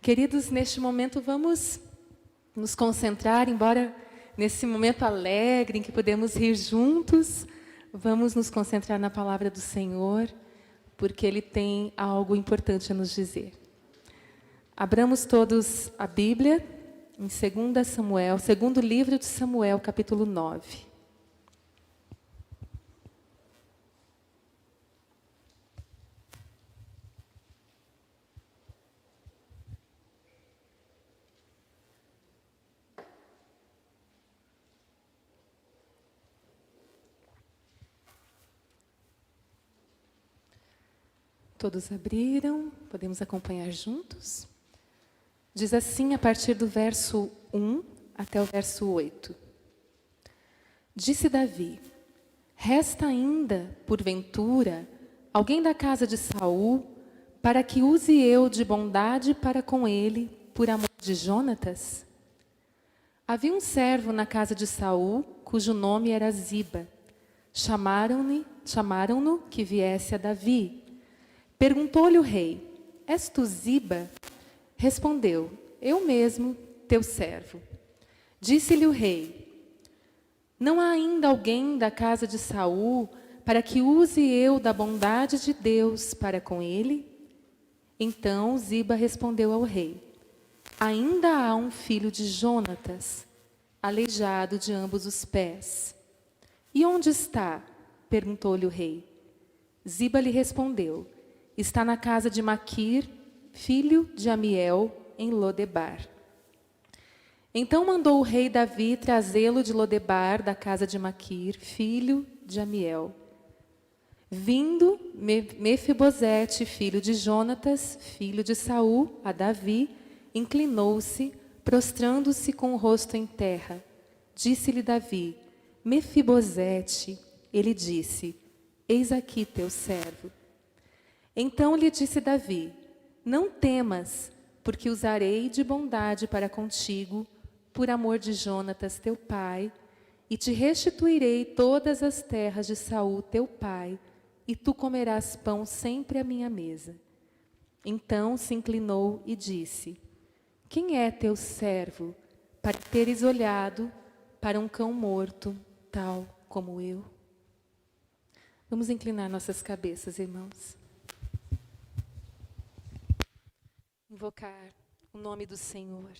Queridos, neste momento vamos nos concentrar, embora nesse momento alegre em que podemos rir juntos, vamos nos concentrar na palavra do Senhor, porque Ele tem algo importante a nos dizer. Abramos todos a Bíblia em 2 Samuel, segundo livro de Samuel, capítulo 9. Todos abriram, podemos acompanhar juntos? Diz assim a partir do verso 1 até o verso 8. Disse Davi: resta ainda, porventura, alguém da casa de Saul, para que use eu de bondade para com ele, por amor de Jonatas? Havia um servo na casa de Saul, cujo nome era Ziba. Chamaram-no que viesse a Davi. Perguntou-lhe o rei: és tu Ziba? Respondeu: eu mesmo, teu servo. Disse-lhe o rei: não há ainda alguém da casa de Saul para que use eu da bondade de Deus para com ele? Então Ziba respondeu ao rei: ainda há um filho de Jonatas, aleijado de ambos os pés. E onde está? Perguntou-lhe o rei. Ziba lhe respondeu: está na casa de Maquir, filho de Amiel, em Lodebar. Então mandou o rei Davi trazê-lo de Lodebar, da casa de Maquir, filho de Amiel. Vindo Mefibosete, filho de Jonatas, filho de Saul, a Davi, inclinou-se, prostrando-se com o rosto em terra. Disse-lhe Davi: Mefibosete. Ele disse: eis aqui teu servo. Então lhe disse Davi: não temas, porque usarei de bondade para contigo, por amor de Jonatas teu pai, e te restituirei todas as terras de Saul teu pai, e tu comerás pão sempre à minha mesa. Então se inclinou e disse: quem é teu servo, para teres olhado para um cão morto, tal como eu? Vamos inclinar nossas cabeças, irmãos. Invocar o nome do Senhor.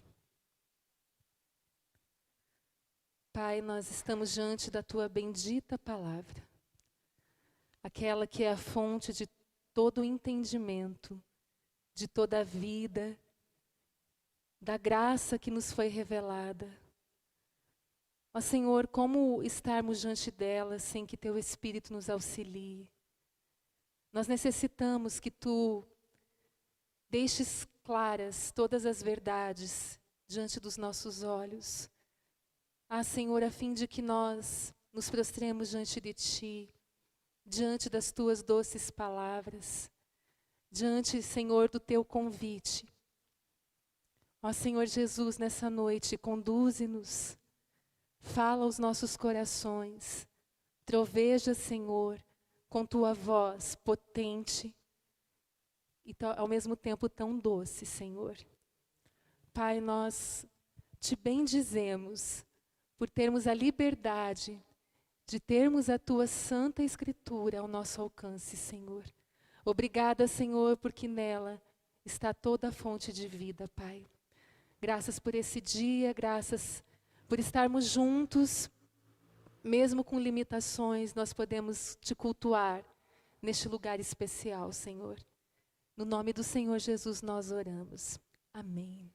Pai, nós estamos diante da Tua bendita palavra, aquela que é a fonte de todo o entendimento, de toda a vida, da graça que nos foi revelada. Ó Senhor, como estarmos diante dela sem que Teu Espírito nos auxilie? Nós necessitamos que Tu deixes claras todas as verdades diante dos nossos olhos. Ah, Senhor, a fim de que nós nos prostremos diante de Ti, diante das Tuas doces palavras, diante, Senhor, do Teu convite. Ó Senhor Jesus, nessa noite, conduze-nos, fala aos nossos corações, troveja, Senhor, com Tua voz potente, e ao mesmo tempo tão doce, Senhor. Pai, nós Te bendizemos por termos a liberdade de termos a Tua Santa Escritura ao nosso alcance, Senhor. Obrigada, Senhor, porque nela está toda a fonte de vida, Pai. Graças por esse dia, graças por estarmos juntos, mesmo com limitações, nós podemos Te cultuar neste lugar especial, Senhor. No nome do Senhor Jesus nós oramos. Amém.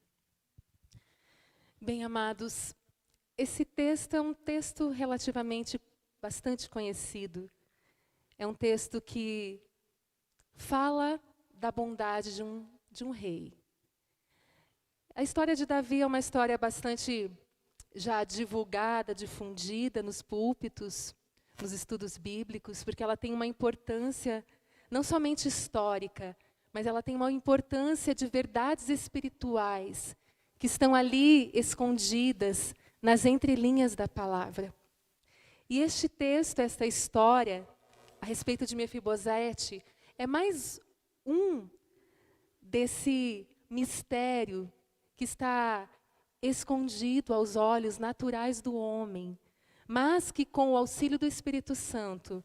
Bem, amados, esse texto é um texto relativamente bastante conhecido. É um texto que fala da bondade de um rei. A história de Davi é uma história bastante já divulgada, difundida nos púlpitos, nos estudos bíblicos, porque ela tem uma importância não somente histórica, mas ela tem uma importância de verdades espirituais que estão ali escondidas nas entrelinhas da palavra. E este texto, esta história a respeito de Mefibosete, é mais um desse mistério que está escondido aos olhos naturais do homem, mas que com o auxílio do Espírito Santo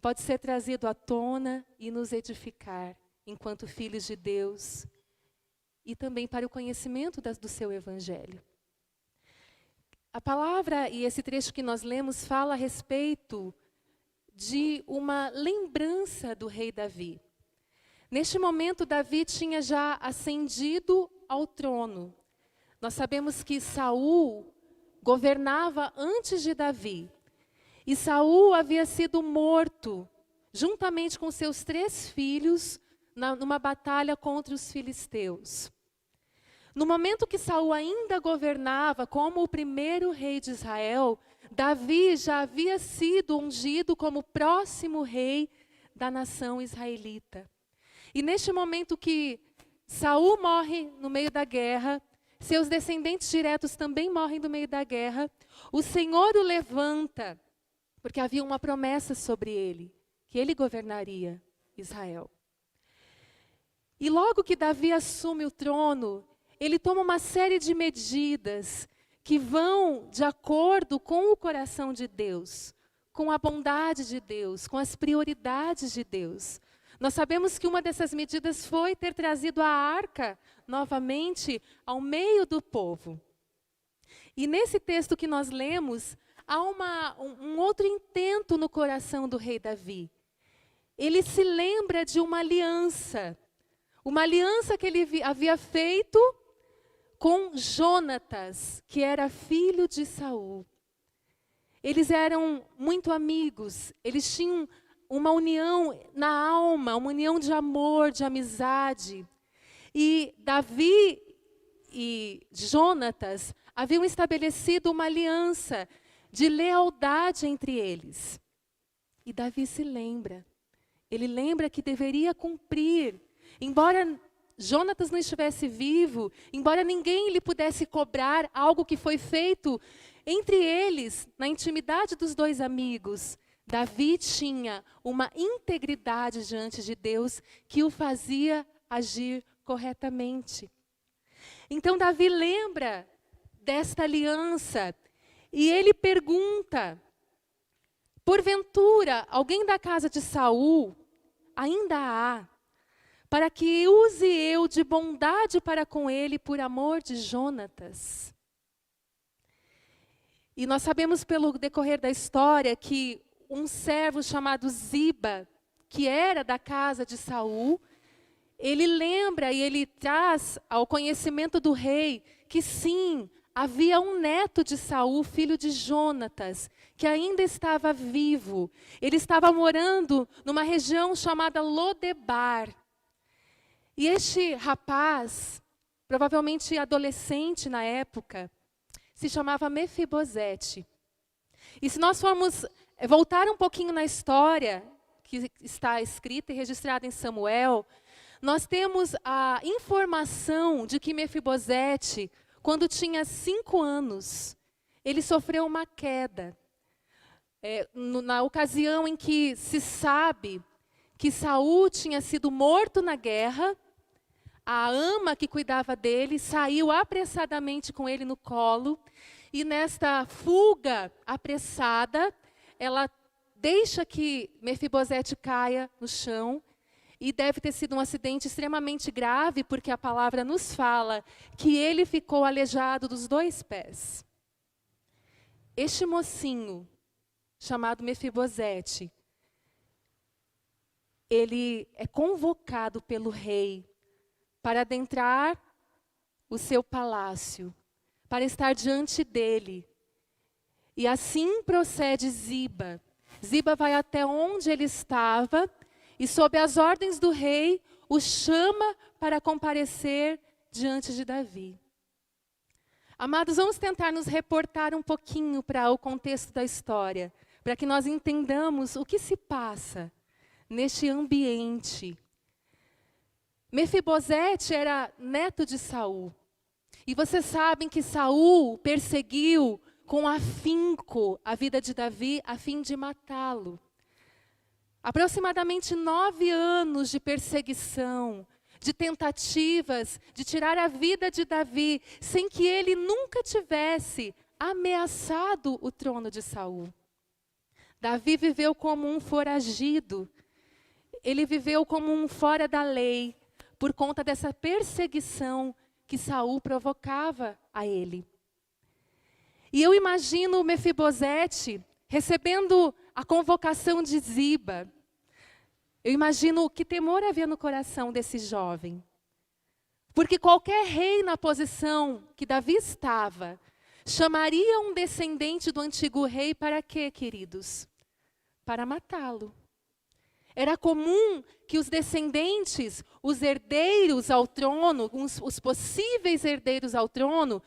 pode ser trazido à tona e nos edificar enquanto filhos de Deus e também para o conhecimento do seu Evangelho. A palavra e esse trecho que nós lemos fala a respeito de uma lembrança do rei Davi. Neste momento, Davi tinha já ascendido ao trono. Nós sabemos que Saul governava antes de Davi. E Saul havia sido morto, juntamente com seus 3 filhos, numa batalha contra os filisteus. No momento que Saul ainda governava como o primeiro rei de Israel, Davi já havia sido ungido como próximo rei da nação israelita. E neste momento que Saul morre no meio da guerra, seus descendentes diretos também morrem no meio da guerra, o Senhor o levanta, porque havia uma promessa sobre ele, que ele governaria Israel. E logo que Davi assume o trono, ele toma uma série de medidas que vão de acordo com o coração de Deus, com a bondade de Deus, com as prioridades de Deus. Nós sabemos que uma dessas medidas foi ter trazido a arca novamente ao meio do povo. E nesse texto que nós lemos, há um outro intento no coração do rei Davi. Ele se lembra de uma aliança que ele havia feito com Jonatas, que era filho de Saul. Eles eram muito amigos, eles tinham uma união na alma, uma união de amor, de amizade. E Davi e Jonatas haviam estabelecido uma aliança de lealdade entre eles. E Davi se lembra. Ele lembra que deveria cumprir. Embora Jonatas não estivesse vivo, embora ninguém lhe pudesse cobrar algo que foi feito entre eles, na intimidade dos 2 amigos, Davi tinha uma integridade diante de Deus que o fazia agir corretamente. Então Davi lembra desta aliança e ele pergunta: porventura, alguém da casa de Saul ainda há, para que use eu de bondade para com ele por amor de Jonatas? E nós sabemos pelo decorrer da história que um servo chamado Ziba, que era da casa de Saul, ele lembra e ele traz ao conhecimento do rei que sim, havia um neto de Saul, filho de Jonatas, que ainda estava vivo. Ele estava morando numa região chamada Lodebar. E este rapaz, provavelmente adolescente na época, se chamava Mefibosete. E se nós formos voltar um pouquinho na história, que está escrita e registrada em Samuel, nós temos a informação de que Mefibosete, quando tinha 5 anos, ele sofreu uma queda. Na ocasião em que se sabe que Saul tinha sido morto na guerra, a ama que cuidava dele saiu apressadamente com ele no colo, e nesta fuga apressada, ela deixa que Mefibosete caia no chão, e deve ter sido um acidente extremamente grave, porque a palavra nos fala que ele ficou aleijado dos 2 pés. Este mocinho, chamado Mefibosete, ele é convocado pelo rei para adentrar o seu palácio, para estar diante dele. E assim procede Ziba. Ziba vai até onde ele estava e, sob as ordens do rei, o chama para comparecer diante de Davi. Amados, vamos tentar nos reportar um pouquinho para o contexto da história, para que nós entendamos o que se passa neste ambiente. Mefibosete era neto de Saul. E vocês sabem que Saul perseguiu com afinco a vida de Davi a fim de matá-lo. Aproximadamente 9 anos de perseguição, de tentativas de tirar a vida de Davi, sem que ele nunca tivesse ameaçado o trono de Saul. Davi viveu como um foragido, ele viveu como um fora da lei, por conta dessa perseguição que Saul provocava a ele. E eu imagino Mefibosete recebendo a convocação de Ziba. Eu imagino que temor havia no coração desse jovem. Porque qualquer rei na posição que Davi estava, chamaria um descendente do antigo rei para quê, queridos? Para matá-lo. Era comum que os descendentes, os herdeiros ao trono, os possíveis herdeiros ao trono,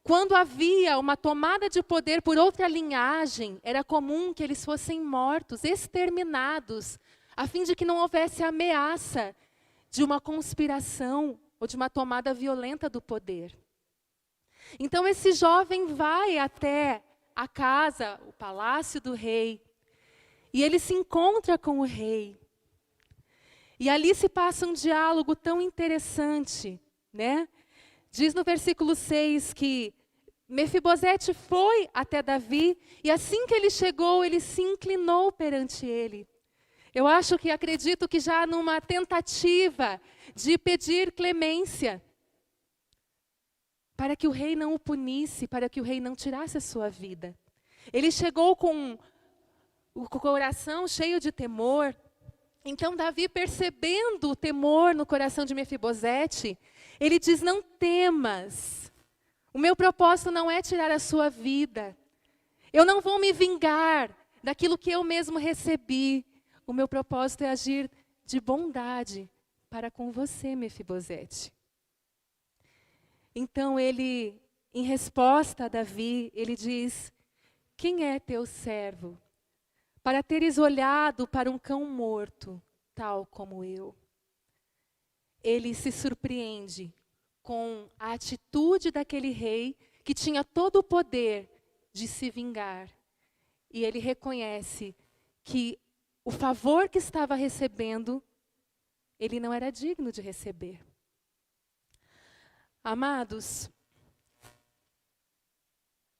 quando havia uma tomada de poder por outra linhagem, era comum que eles fossem mortos, exterminados, a fim de que não houvesse ameaça de uma conspiração ou de uma tomada violenta do poder. Então esse jovem vai até a casa, o palácio do rei, e ele se encontra com o rei. E ali se passa um diálogo tão interessante, né? Diz no versículo 6 que Mefibosete foi até Davi, e assim que ele chegou, ele se inclinou perante ele. Eu acredito que já numa tentativa de pedir clemência, para que o rei não o punisse, para que o rei não tirasse a sua vida. Ele chegou com o coração cheio de temor. Então Davi, percebendo o temor no coração de Mefibosete, ele diz: não temas, o meu propósito não é tirar a sua vida. Eu não vou me vingar daquilo que eu mesmo recebi. O meu propósito é agir de bondade para com você, Mefibosete. Então ele, em resposta a Davi, ele diz: quem é teu servo, para teres olhado para um cão morto, tal como eu? Ele se surpreende com a atitude daquele rei que tinha todo o poder de se vingar. E ele reconhece que o favor que estava recebendo, ele não era digno de receber. Amados,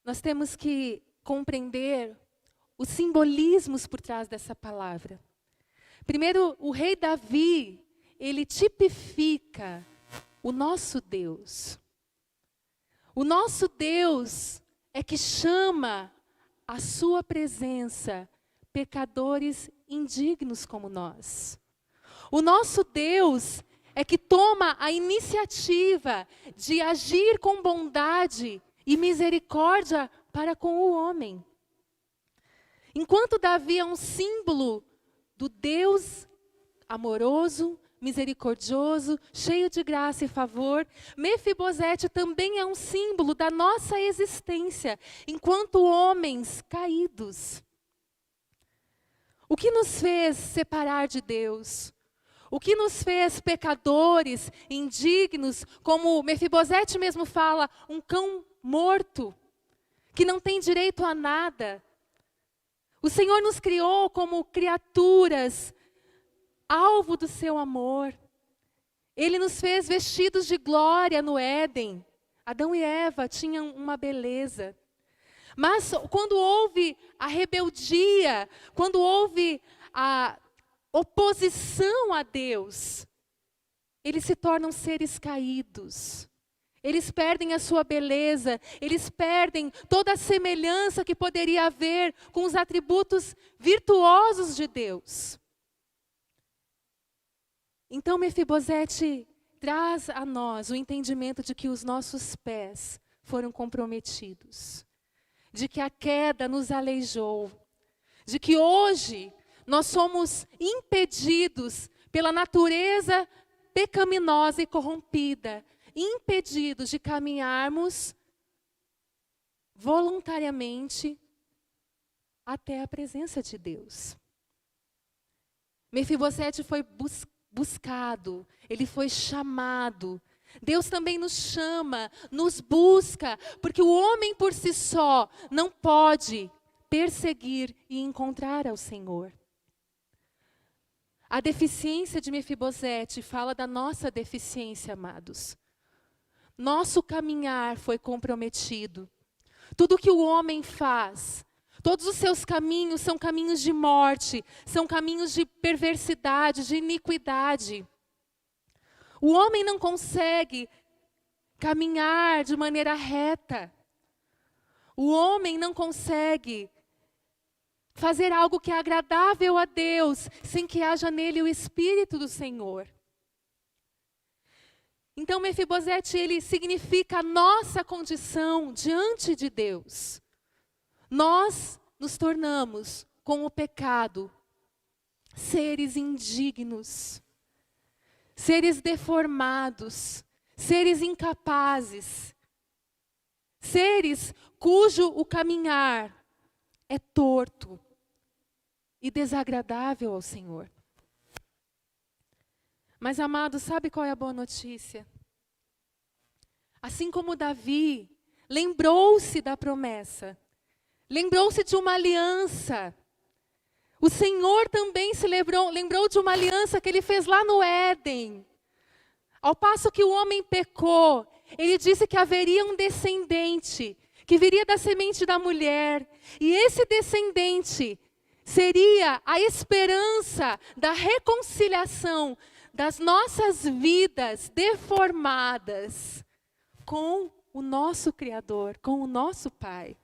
nós temos que compreender os simbolismos por trás dessa palavra. Primeiro, o rei Davi, ele tipifica o nosso Deus. O nosso Deus é que chama à sua presença pecadores indignos como nós. O nosso Deus é que toma a iniciativa de agir com bondade e misericórdia para com o homem. Enquanto Davi é um símbolo do Deus amoroso, misericordioso, cheio de graça e favor, Mefibosete também é um símbolo da nossa existência, enquanto homens caídos. O que nos fez separar de Deus? O que nos fez pecadores, indignos, como Mefibosete mesmo fala, um cão morto, que não tem direito a nada? O Senhor nos criou como criaturas, alvo do seu amor. Ele nos fez vestidos de glória no Éden. Adão e Eva tinham uma beleza. Mas quando houve a rebeldia, quando houve a oposição a Deus, eles se tornam seres caídos. Eles perdem a sua beleza, eles perdem toda a semelhança que poderia haver com os atributos virtuosos de Deus. Então Mefibosete traz a nós o entendimento de que os nossos pés foram comprometidos, de que a queda nos aleijou, de que hoje nós somos impedidos pela natureza pecaminosa e corrompida, impedidos de caminharmos voluntariamente até a presença de Deus. Mefibosete foi buscado, ele foi chamado. Deus também nos chama, nos busca, porque o homem por si só não pode perseguir e encontrar ao Senhor. A deficiência de Mefibosete fala da nossa deficiência, amados. Nosso caminhar foi comprometido. Tudo que o homem faz, todos os seus caminhos são caminhos de morte, são caminhos de perversidade, de iniquidade. O homem não consegue caminhar de maneira reta. O homem não consegue fazer algo que é agradável a Deus, sem que haja nele o Espírito do Senhor. Então, Mefibosete, ele significa a nossa condição diante de Deus. Nós nos tornamos, com o pecado, seres indignos, seres deformados, seres incapazes, seres cujo o caminhar é torto e desagradável ao Senhor. Mas, amado, sabe qual é a boa notícia? Assim como Davi lembrou-se da promessa, lembrou-se de uma aliança, o Senhor também se lembrou de uma aliança que ele fez lá no Éden. Ao passo que o homem pecou, ele disse que haveria um descendente, que viria da semente da mulher, e esse descendente seria a esperança da reconciliação das nossas vidas deformadas com o nosso Criador, com o nosso Pai.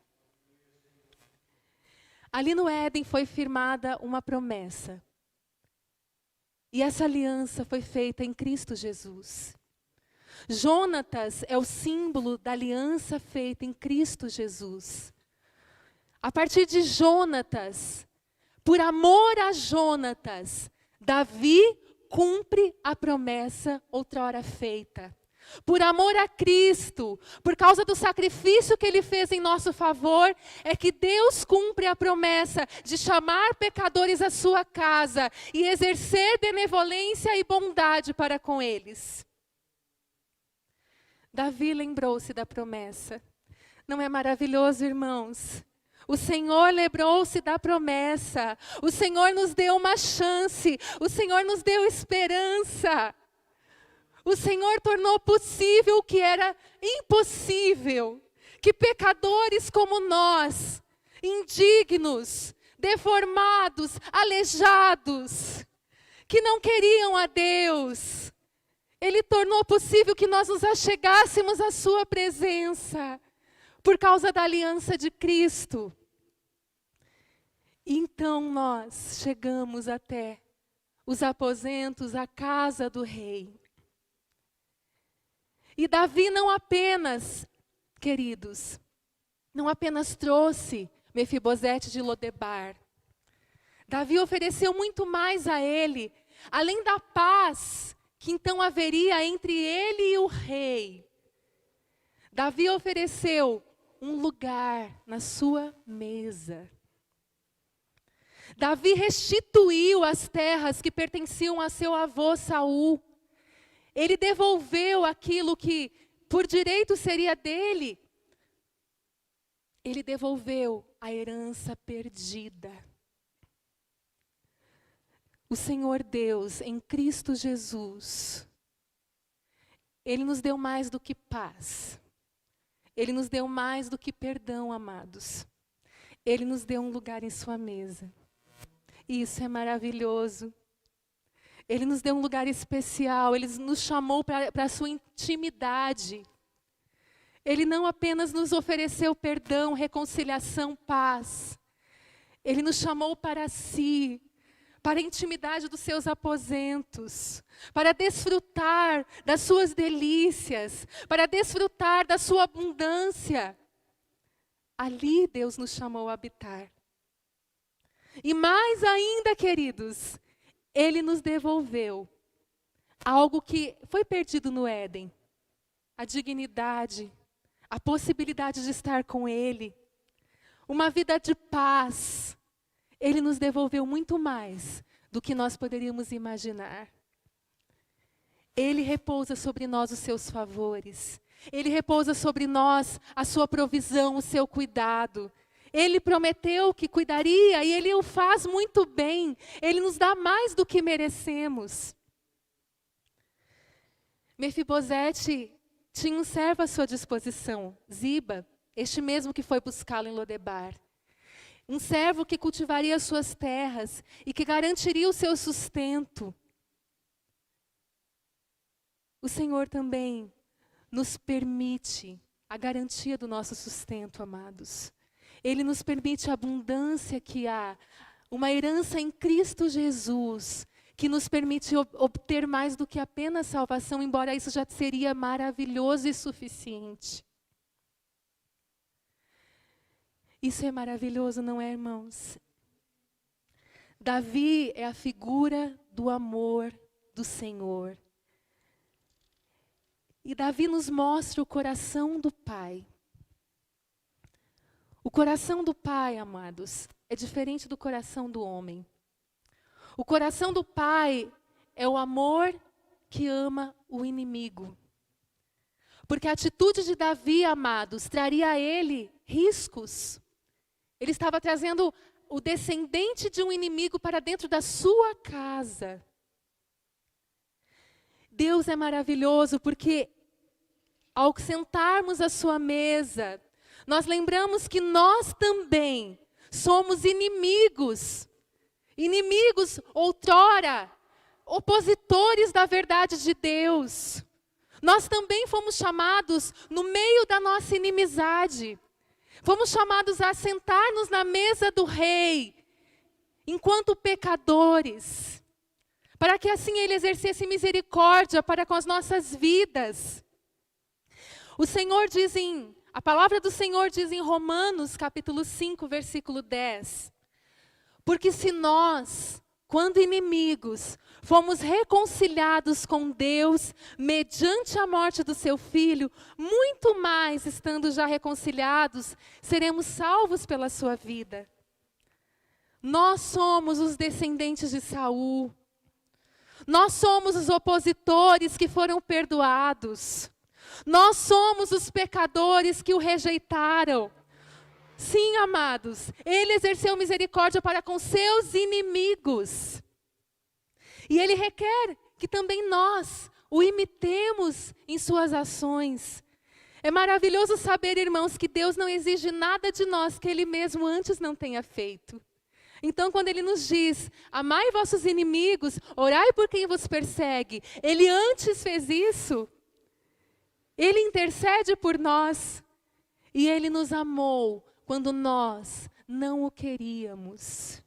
Ali no Éden foi firmada uma promessa. E essa aliança foi feita em Cristo Jesus. Jonatas é o símbolo da aliança feita em Cristo Jesus. A partir de Jonatas, por amor a Jonatas, Davi cumpre a promessa outrora feita. Por amor a Cristo, por causa do sacrifício que Ele fez em nosso favor, é que Deus cumpre a promessa de chamar pecadores à sua casa e exercer benevolência e bondade para com eles. Davi lembrou-se da promessa. Não é maravilhoso, irmãos? O Senhor lembrou-se da promessa. O Senhor nos deu uma chance. O Senhor nos deu esperança. O Senhor tornou possível o que era impossível. Que pecadores como nós, indignos, deformados, aleijados, que não queriam a Deus, Ele tornou possível que nós nos achegássemos à sua presença, por causa da aliança de Cristo. Então nós chegamos até os aposentos, a casa do rei. E Davi não apenas, queridos, não apenas trouxe Mefibosete de Lodebar. Davi ofereceu muito mais a ele, além da paz que então haveria entre ele e o rei. Davi ofereceu um lugar na sua mesa. Davi restituiu as terras que pertenciam a seu avô Saul. Ele devolveu aquilo que por direito seria dele. Ele devolveu a herança perdida. O Senhor Deus, em Cristo Jesus, Ele nos deu mais do que paz. Ele nos deu mais do que perdão, amados. Ele nos deu um lugar em sua mesa. E isso é maravilhoso. Ele nos deu um lugar especial, Ele nos chamou para a sua intimidade. Ele não apenas nos ofereceu perdão, reconciliação, paz. Ele nos chamou para si, para a intimidade dos seus aposentos, para desfrutar das suas delícias, para desfrutar da sua abundância. Ali Deus nos chamou a habitar. E mais ainda, queridos, Ele nos devolveu algo que foi perdido no Éden. A dignidade, a possibilidade de estar com Ele, uma vida de paz. Ele nos devolveu muito mais do que nós poderíamos imaginar. Ele repousa sobre nós os seus favores. Ele repousa sobre nós a sua provisão, o seu cuidado. Ele prometeu que cuidaria e Ele o faz muito bem. Ele nos dá mais do que merecemos. Mefibosete tinha um servo à sua disposição, Ziba, este mesmo que foi buscá-lo em Lodebar. Um servo que cultivaria as suas terras e que garantiria o seu sustento. O Senhor também nos permite a garantia do nosso sustento, amados. Ele nos permite a abundância que há, uma herança em Cristo Jesus, que nos permite obter mais do que apenas salvação, embora isso já seria maravilhoso e suficiente. Isso é maravilhoso, não é, irmãos? Davi é a figura do amor do Senhor. E Davi nos mostra o coração do Pai. O coração do Pai, amados, é diferente do coração do homem. O coração do Pai é o amor que ama o inimigo. Porque a atitude de Davi, amados, traria a ele riscos. Ele estava trazendo o descendente de um inimigo para dentro da sua casa. Deus é maravilhoso porque ao sentarmos à sua mesa, nós lembramos que nós também somos inimigos. Inimigos outrora, opositores da verdade de Deus. Nós também fomos chamados no meio da nossa inimizade. Fomos chamados a sentar-nos na mesa do Rei, enquanto pecadores, para que assim Ele exercesse misericórdia para com as nossas vidas. O Senhor diz a palavra do Senhor diz em Romanos, capítulo 5, versículo 10. Porque se nós, quando inimigos, fomos reconciliados com Deus mediante a morte do seu Filho, muito mais, estando já reconciliados, seremos salvos pela sua vida. Nós somos os descendentes de Saul. Nós somos os opositores que foram perdoados. Nós somos os pecadores que o rejeitaram. Sim, amados, Ele exerceu misericórdia para com seus inimigos. E Ele requer que também nós o imitemos em suas ações. É maravilhoso saber, irmãos, que Deus não exige nada de nós que Ele mesmo antes não tenha feito. Então, quando Ele nos diz, amai vossos inimigos, orai por quem vos persegue, Ele antes fez isso. Ele intercede por nós. E Ele nos amou quando nós não o queríamos.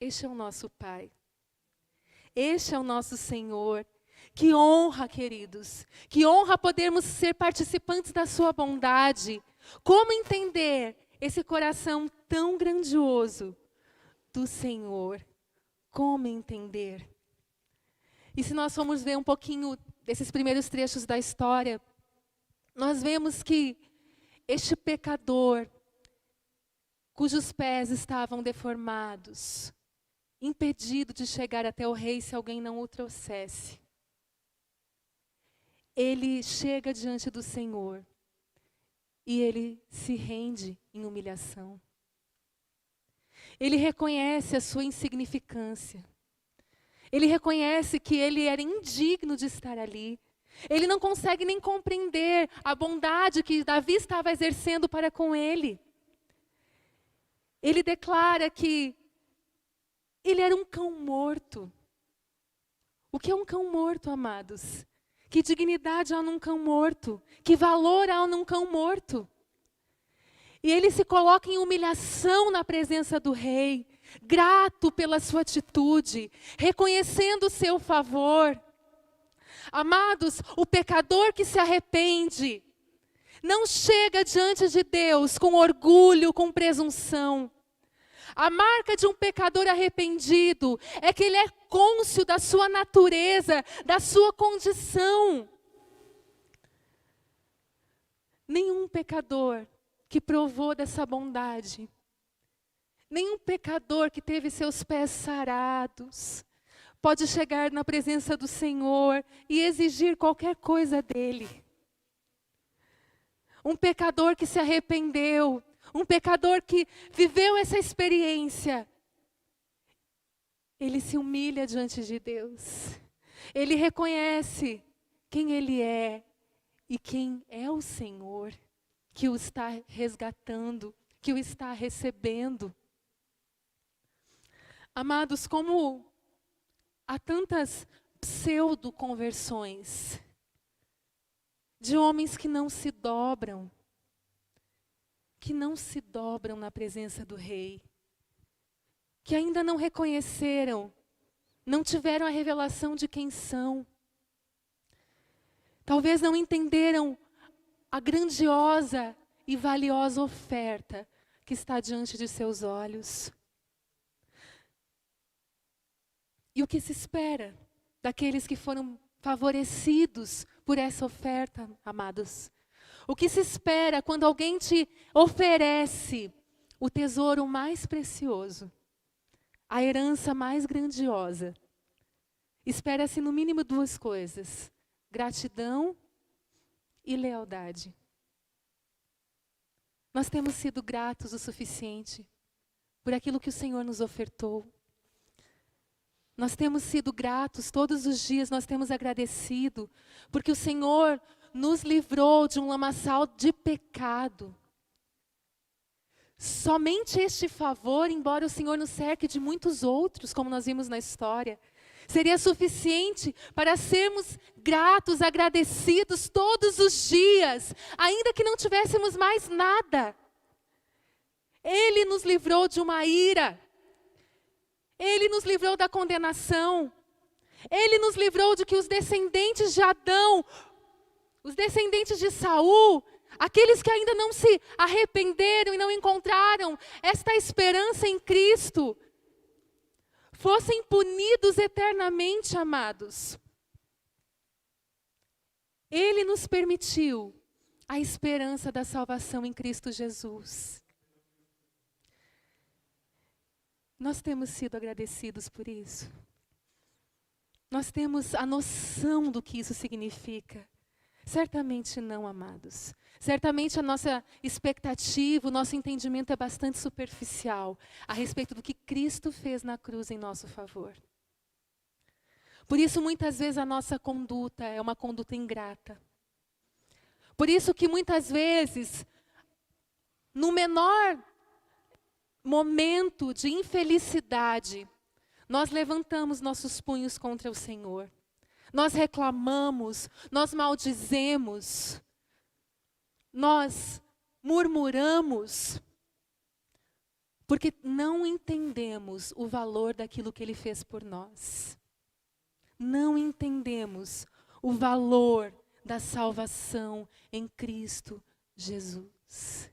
Este é o nosso Pai. Este é o nosso Senhor. Que honra, queridos. Que honra podermos ser participantes da sua bondade. Como entender esse coração tão grandioso do Senhor? Como entender? E se nós formos ver um pouquinho desses primeiros trechos da história, nós vemos que este pecador, cujos pés estavam deformados, impedido de chegar até o rei se alguém não o trouxesse, ele chega diante do Senhor e ele se rende em humilhação. Ele reconhece a sua insignificância. Ele reconhece que ele era indigno de estar ali. Ele não consegue nem compreender a bondade que Davi estava exercendo para com ele. Ele declara que ele era um cão morto. O que é um cão morto, amados? Que dignidade há num cão morto? Que valor há num cão morto? E ele se coloca em humilhação na presença do rei, grato pela sua atitude, reconhecendo o seu favor. Amados, o pecador que se arrepende não chega diante de Deus com orgulho, com presunção. A marca de um pecador arrependido é que ele é cônscio da sua natureza, da sua condição. Nenhum pecador que provou dessa bondade, nenhum pecador que teve seus pés sarados, pode chegar na presença do Senhor e exigir qualquer coisa dele. Um pecador que se arrependeu, um pecador que viveu essa experiência, ele se humilha diante de Deus. Ele reconhece quem ele é e quem é o Senhor que o está resgatando, que o está recebendo. Amados, como há tantas pseudo-conversões de homens que não se dobram na presença do Rei, que ainda não reconheceram, não tiveram a revelação de quem são. Talvez não entenderam a grandiosa e valiosa oferta que está diante de seus olhos. E o que se espera daqueles que foram favorecidos por essa oferta, amados? O que se espera quando alguém te oferece o tesouro mais precioso, a herança mais grandiosa? Espera-se no mínimo duas coisas: gratidão e lealdade. Nós temos sido gratos o suficiente por aquilo que o Senhor nos ofertou. Nós temos sido gratos todos os dias, nós temos agradecido, porque o Senhor nos livrou de um lamaçal de pecado. Somente este favor, embora o Senhor nos cerque de muitos outros, como nós vimos na história, seria suficiente para sermos gratos, agradecidos todos os dias, ainda que não tivéssemos mais nada. Ele nos livrou de uma ira. Ele nos livrou da condenação. Ele nos livrou de que os descendentes de Adão, os descendentes de Saul, aqueles que ainda não se arrependeram e não encontraram esta esperança em Cristo, fossem punidos eternamente, amados. Ele nos permitiu a esperança da salvação em Cristo Jesus. Nós temos sido agradecidos por isso. Nós temos a noção do que isso significa. Certamente não, amados. Certamente a nossa expectativa, o nosso entendimento é bastante superficial a respeito do que Cristo fez na cruz em nosso favor. Por isso, muitas vezes, a nossa conduta é uma conduta ingrata. Por isso que muitas vezes, no menor momento de infelicidade, nós levantamos nossos punhos contra o Senhor. Nós reclamamos, nós maldizemos, nós murmuramos, porque não entendemos o valor daquilo que Ele fez por nós. Não entendemos o valor da salvação em Cristo Jesus.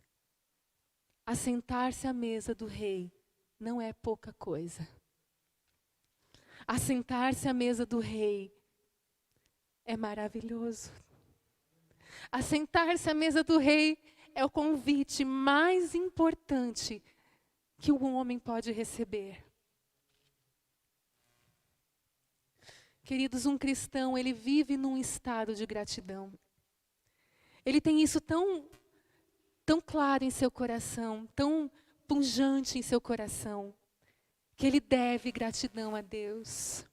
Assentar-se à mesa do Rei não é pouca coisa. Assentar-se à mesa do Rei é maravilhoso. Assentar-se à mesa do Rei é o convite mais importante que o homem pode receber. Queridos, um cristão, ele vive num estado de gratidão. Ele tem isso tão claro em seu coração, tão pungente em seu coração, que ele deve gratidão a Deus.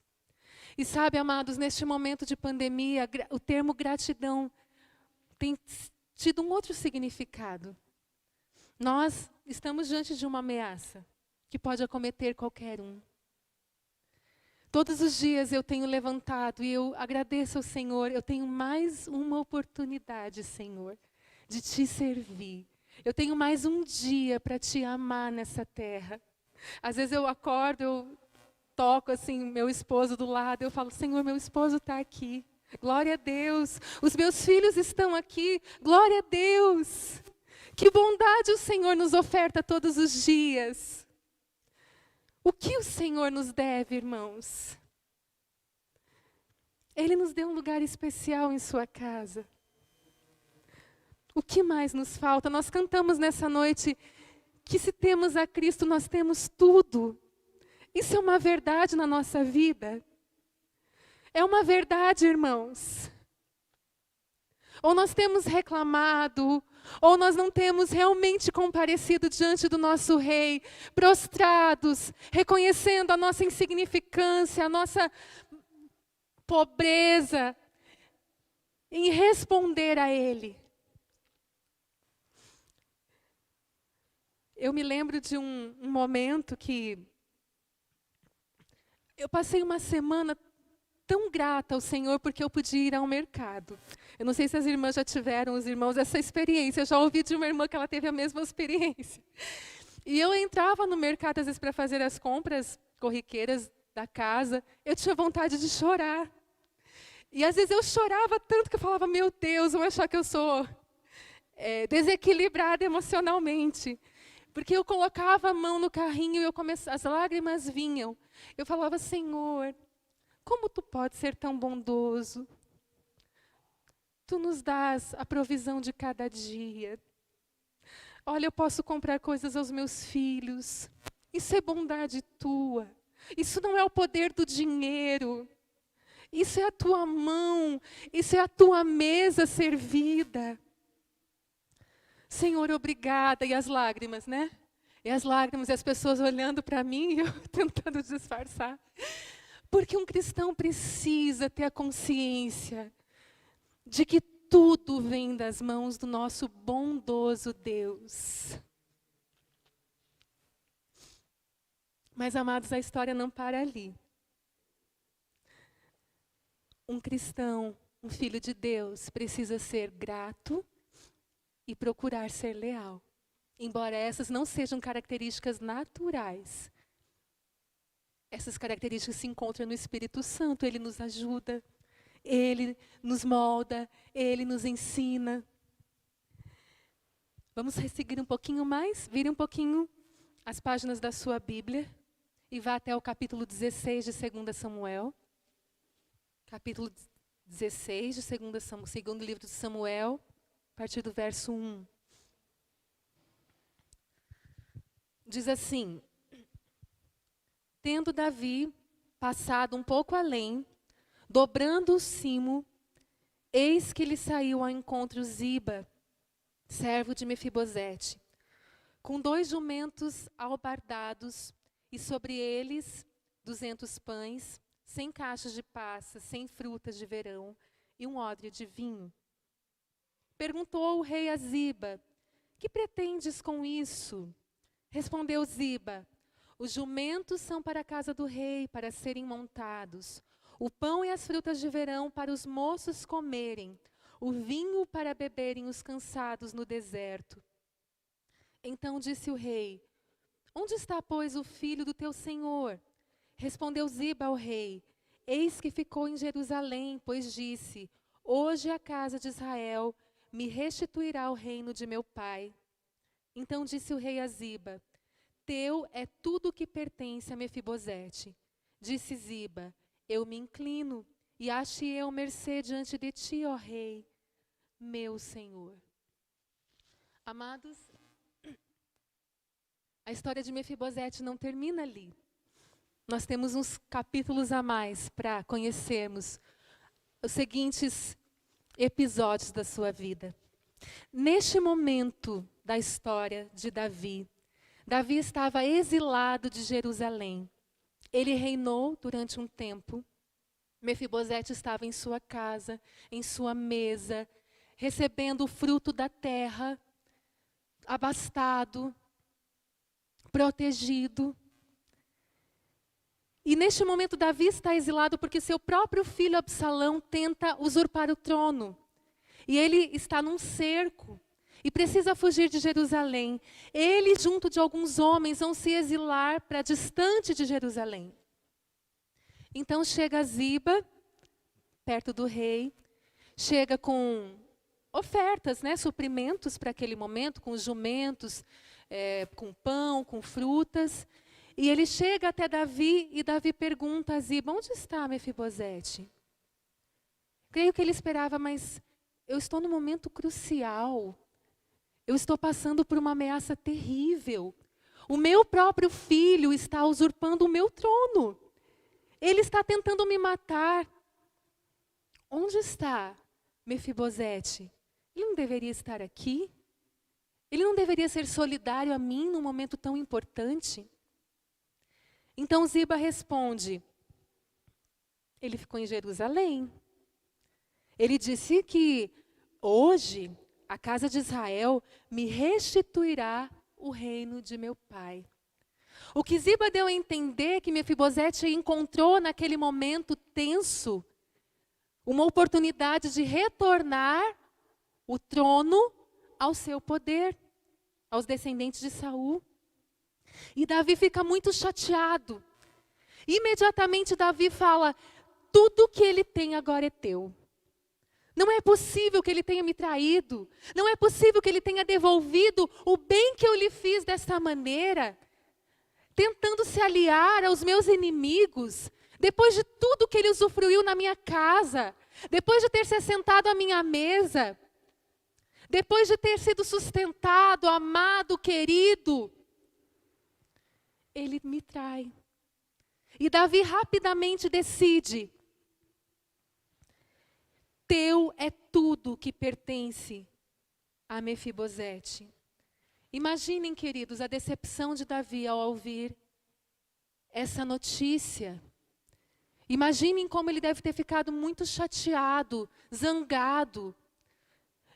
E sabe, amados, neste momento de pandemia, o termo gratidão tem tido um outro significado. Nós estamos diante de uma ameaça que pode acometer qualquer um. Todos os dias eu tenho levantado e eu agradeço ao Senhor, eu tenho mais uma oportunidade, Senhor, de te servir. Eu tenho mais um dia para te amar nessa terra. Às vezes eu acordo, eu toco assim meu esposo do lado, eu falo: Senhor, meu esposo está aqui. Glória a Deus. Os meus filhos estão aqui. Glória a Deus. Que bondade o Senhor nos oferta todos os dias. O que o Senhor nos deve, irmãos? Ele nos deu um lugar especial em sua casa. O que mais nos falta? Nós cantamos nessa noite que se temos a Cristo, nós temos tudo. Isso é uma verdade na nossa vida. É uma verdade, irmãos. ou nós temos reclamado, ou nós não temos realmente comparecido diante do nosso Rei, prostrados, reconhecendo a nossa insignificância, a nossa pobreza, em responder a Ele. Eu me lembro de um momento que eu passei uma semana tão grata ao Senhor porque eu podia ir ao mercado. Eu não sei se as irmãs já tiveram, os irmãos, essa experiência. Eu já ouvi de uma irmã que ela teve a mesma experiência. E eu entrava no mercado, às vezes, para fazer as compras corriqueiras da casa. Eu tinha vontade de chorar. E, às vezes, eu chorava tanto que eu falava, meu Deus, vão achar que eu sou desequilibrada emocionalmente. Porque eu colocava a mão no carrinho e as lágrimas vinham. Eu falava, Senhor, como Tu podes ser tão bondoso? Tu nos dás a provisão de cada dia. Olha, eu posso comprar coisas aos meus filhos. Isso é bondade Tua. Isso não é o poder do dinheiro. Isso é a Tua mão. Isso é a Tua mesa servida. Senhor, obrigada. E as lágrimas, né? E as lágrimas, e as pessoas olhando para mim e eu tentando disfarçar. Porque um cristão precisa ter a consciência de que tudo vem das mãos do nosso bondoso Deus. Mas, amados, a história não para ali. Um cristão, um filho de Deus, precisa ser grato e procurar ser leal. Embora essas não sejam características naturais. Essas características se encontram no Espírito Santo. Ele nos ajuda, Ele nos molda, Ele nos ensina. Vamos seguir um pouquinho mais? Vire um pouquinho as páginas da sua Bíblia e vá até o capítulo 16 de 2 Samuel. Capítulo 16 de 2 Samuel, segundo livro de Samuel, a partir do verso 1. Diz assim: Tendo Davi passado um pouco além, dobrando o cimo, eis que lhe saiu ao encontro Ziba, servo de Mefibosete, com 2 jumentos albardados, e sobre eles 200 pães, 100 caixas de passas, 100 frutas de verão, e um odre de vinho. Perguntou o rei a Ziba: Que pretendes com isso? Respondeu Ziba: Os jumentos são para a casa do rei, para serem montados. O pão e as frutas de verão para os moços comerem. O vinho para beberem os cansados no deserto. Então disse o rei: Onde está, pois, o filho do teu senhor? Respondeu Ziba ao rei: Eis que ficou em Jerusalém, pois disse: Hoje a casa de Israel me restituirá o reino de meu pai. Então disse o rei a Ziba: Teu é tudo o que pertence a Mefibosete. Disse Ziba: Eu me inclino e ache eu mercê diante de ti, ó rei, meu senhor. Amados, a história de Mefibosete não termina ali. Nós temos uns capítulos a mais para conhecermos os seguintes episódios da sua vida. Neste momento da história de Davi, Davi estava exilado de Jerusalém. Ele reinou durante um tempo. Mefibosete estava em sua casa, em sua mesa, recebendo o fruto da terra, abastado, protegido. E neste momento Davi está exilado porque seu próprio filho Absalão tenta usurpar o trono. E ele está num cerco e precisa fugir de Jerusalém. Ele, junto de alguns homens, vão se exilar para distante de Jerusalém. Então chega Ziba, perto do rei, chega com ofertas, né, suprimentos para aquele momento, com jumentos, com pão, com frutas. E ele chega até Davi e Davi pergunta a Ziba: Onde está Mefibosete? Creio que ele esperava, mas eu estou num momento crucial. Eu estou passando por uma ameaça terrível. O meu próprio filho está usurpando o meu trono. Ele está tentando me matar. Onde está Mefibosete, ele não deveria estar aqui? Ele não deveria ser solidário a mim num momento tão importante? Então Ziba responde, ele ficou em Jerusalém. Ele disse que hoje a casa de Israel me restituirá o reino de meu pai. O que Ziba deu a entender que Mefibosete encontrou naquele momento tenso, uma oportunidade de retornar o trono ao seu poder, aos descendentes de Saul. E Davi fica muito chateado. Imediatamente Davi fala, tudo que ele tem agora é teu. Não é possível que ele tenha me traído. Não é possível que ele tenha devolvido o bem que eu lhe fiz desta maneira, tentando se aliar aos meus inimigos, depois de tudo que ele usufruiu na minha casa, depois de ter se sentado à minha mesa, depois de ter sido sustentado, amado, querido, ele me trai. E Davi rapidamente decide, teu é tudo que pertence a Mefibosete. Imaginem, queridos, a decepção de Davi ao ouvir essa notícia. Imaginem como ele deve ter ficado muito chateado, zangado.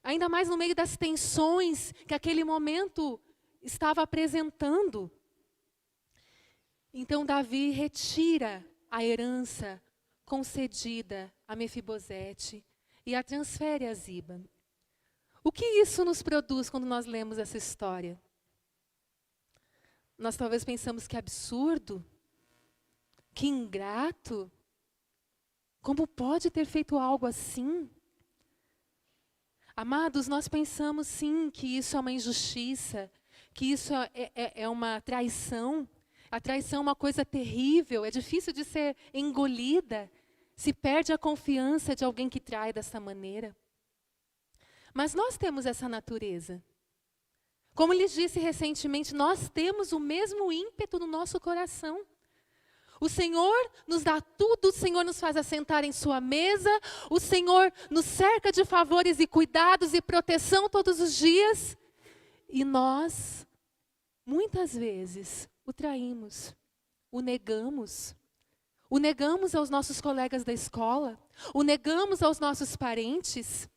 Ainda mais no meio das tensões que aquele momento estava apresentando. Então Davi retira a herança concedida a Mefibosete e a transfere a Ziba. O que isso nos produz quando nós lemos essa história? Nós talvez pensamos que absurdo, que ingrato. Como pode ter feito algo assim? Amados, nós pensamos sim que isso é uma injustiça, que isso é uma traição. A traição é uma coisa terrível, é difícil de ser engolida. Se perde a confiança de alguém que trai dessa maneira. Mas nós temos essa natureza. Como lhes disse recentemente, nós temos o mesmo ímpeto no nosso coração. O Senhor nos dá tudo, o Senhor nos faz assentar em sua mesa, o Senhor nos cerca de favores e cuidados e proteção todos os dias. E nós, muitas vezes, o traímos, o negamos aos nossos colegas da escola, o negamos aos nossos parentes.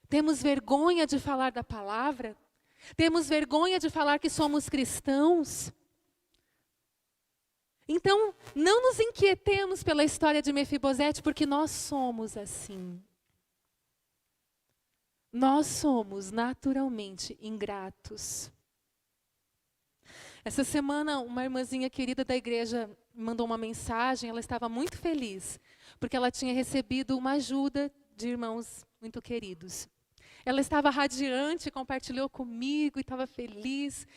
Temos vergonha de falar da palavra, temos vergonha de falar que somos cristãos. Então, não nos inquietemos pela história de Mefibosete, porque nós somos assim. Nós somos naturalmente ingratos. Essa semana, uma irmãzinha querida da igreja me mandou uma mensagem, ela estava muito feliz, porque ela tinha recebido uma ajuda de irmãos muito queridos. Ela estava radiante, compartilhou comigo e estava feliz.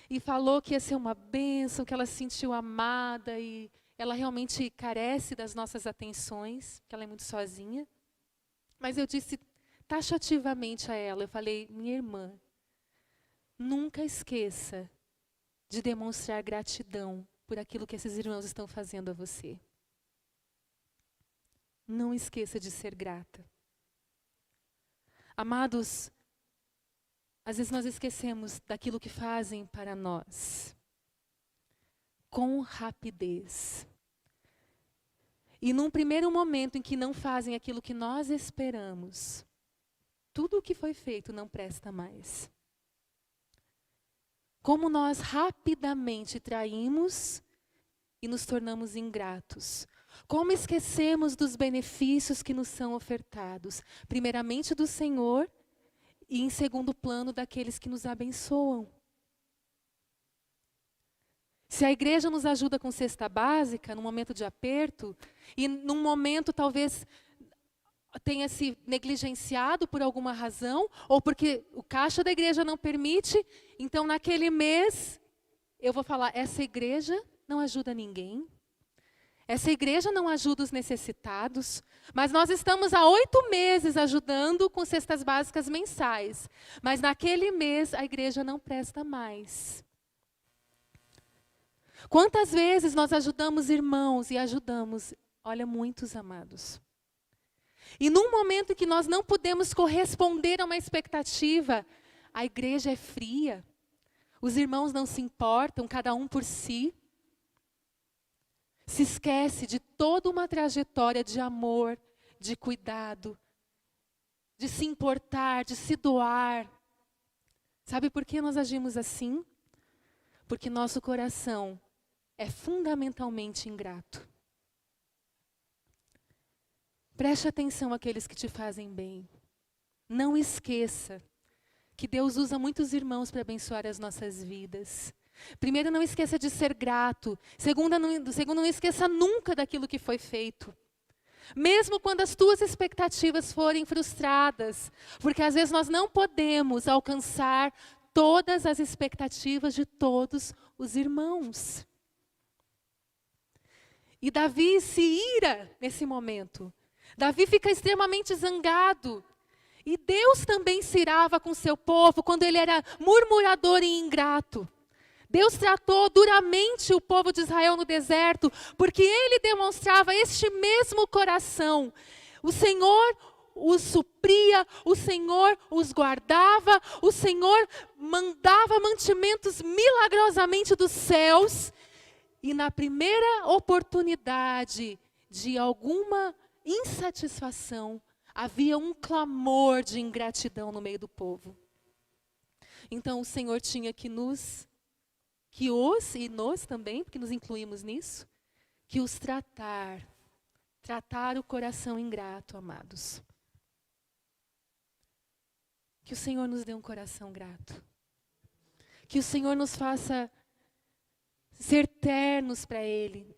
E falou que ia ser uma bênção, que ela se sentiu amada e ela realmente carece das nossas atenções, que ela é muito sozinha. Mas eu disse taxativamente a ela, eu falei, minha irmã, nunca esqueça de demonstrar gratidão por aquilo que esses irmãos estão fazendo a você. Não esqueça de ser grata. Amados, às vezes nós esquecemos daquilo que fazem para nós. Com rapidez. E num primeiro momento em que não fazem aquilo que nós esperamos, tudo o que foi feito não presta mais. Como nós rapidamente traímos e nos tornamos ingratos. Como esquecemos dos benefícios que nos são ofertados. Primeiramente do Senhor e em segundo plano daqueles que nos abençoam. Se a igreja nos ajuda com cesta básica, num momento de aperto, e num momento talvez tenha se negligenciado por alguma razão, ou porque o caixa da igreja não permite, então naquele mês eu vou falar, essa igreja não ajuda ninguém, essa igreja não ajuda os necessitados, mas nós estamos há 8 meses ajudando com cestas básicas mensais, mas naquele mês a igreja não presta mais. Quantas vezes nós ajudamos irmãos e ajudamos, olha, muitos amados. E num momento em que nós não podemos corresponder a uma expectativa, a igreja é fria, os irmãos não se importam, cada um por si. Se esquece de toda uma trajetória de amor, de cuidado, de se importar, de se doar. Sabe por que nós agimos assim? Porque nosso coração é fundamentalmente ingrato. Preste atenção àqueles que te fazem bem. Não esqueça que Deus usa muitos irmãos para abençoar as nossas vidas. Primeiro, não esqueça de ser grato. Segundo, não esqueça nunca daquilo que foi feito. Mesmo quando as tuas expectativas forem frustradas. Porque às vezes nós não podemos alcançar todas as expectativas de todos os irmãos. E Davi se ira nesse momento. Davi fica extremamente zangado. E Deus também se irava com seu povo quando ele era murmurador e ingrato. Deus tratou duramente o povo de Israel no deserto, porque ele demonstrava este mesmo coração. O Senhor os supria, o Senhor os guardava, o Senhor mandava mantimentos milagrosamente dos céus. E na primeira oportunidade de alguma insatisfação, havia um clamor de ingratidão no meio do povo. Então o Senhor tinha que nos também, porque nos incluímos nisso, que os tratar o coração ingrato, amados. Que o Senhor nos dê um coração grato. Que o Senhor nos faça ser ternos para Ele.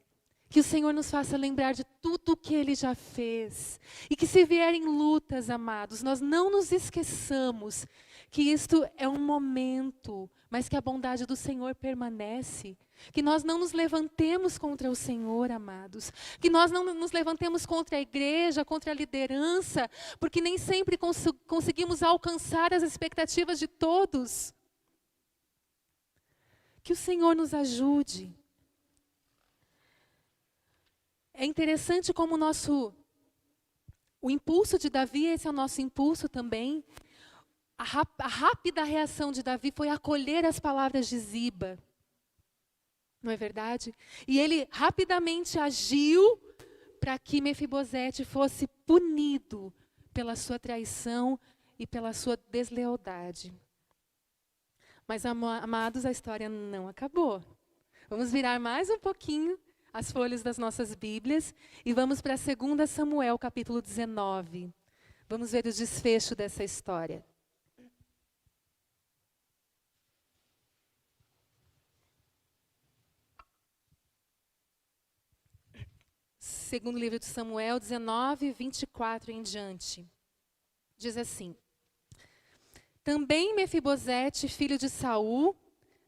Que o Senhor nos faça lembrar de tudo o que Ele já fez. E que se vierem lutas, amados, nós não nos esqueçamos que isto é um momento, mas que a bondade do Senhor permanece. Que nós não nos levantemos contra o Senhor, amados. Que nós não nos levantemos contra a igreja, contra a liderança, porque nem sempre conseguimos alcançar as expectativas de todos. Que o Senhor nos ajude. É interessante como o impulso de Davi, esse é o nosso impulso também. A rápida reação de Davi foi acolher as palavras de Ziba. Não é verdade? E ele rapidamente agiu para que Mefibosete fosse punido pela sua traição e pela sua deslealdade. Mas, amados, a história não acabou. Vamos virar mais um pouquinho as folhas das nossas Bíblias e vamos para 2 Samuel, capítulo 19. Vamos ver o desfecho dessa história. Segundo livro de Samuel, 19, 24 em diante. Diz assim: Também Mefibosete, filho de Saul,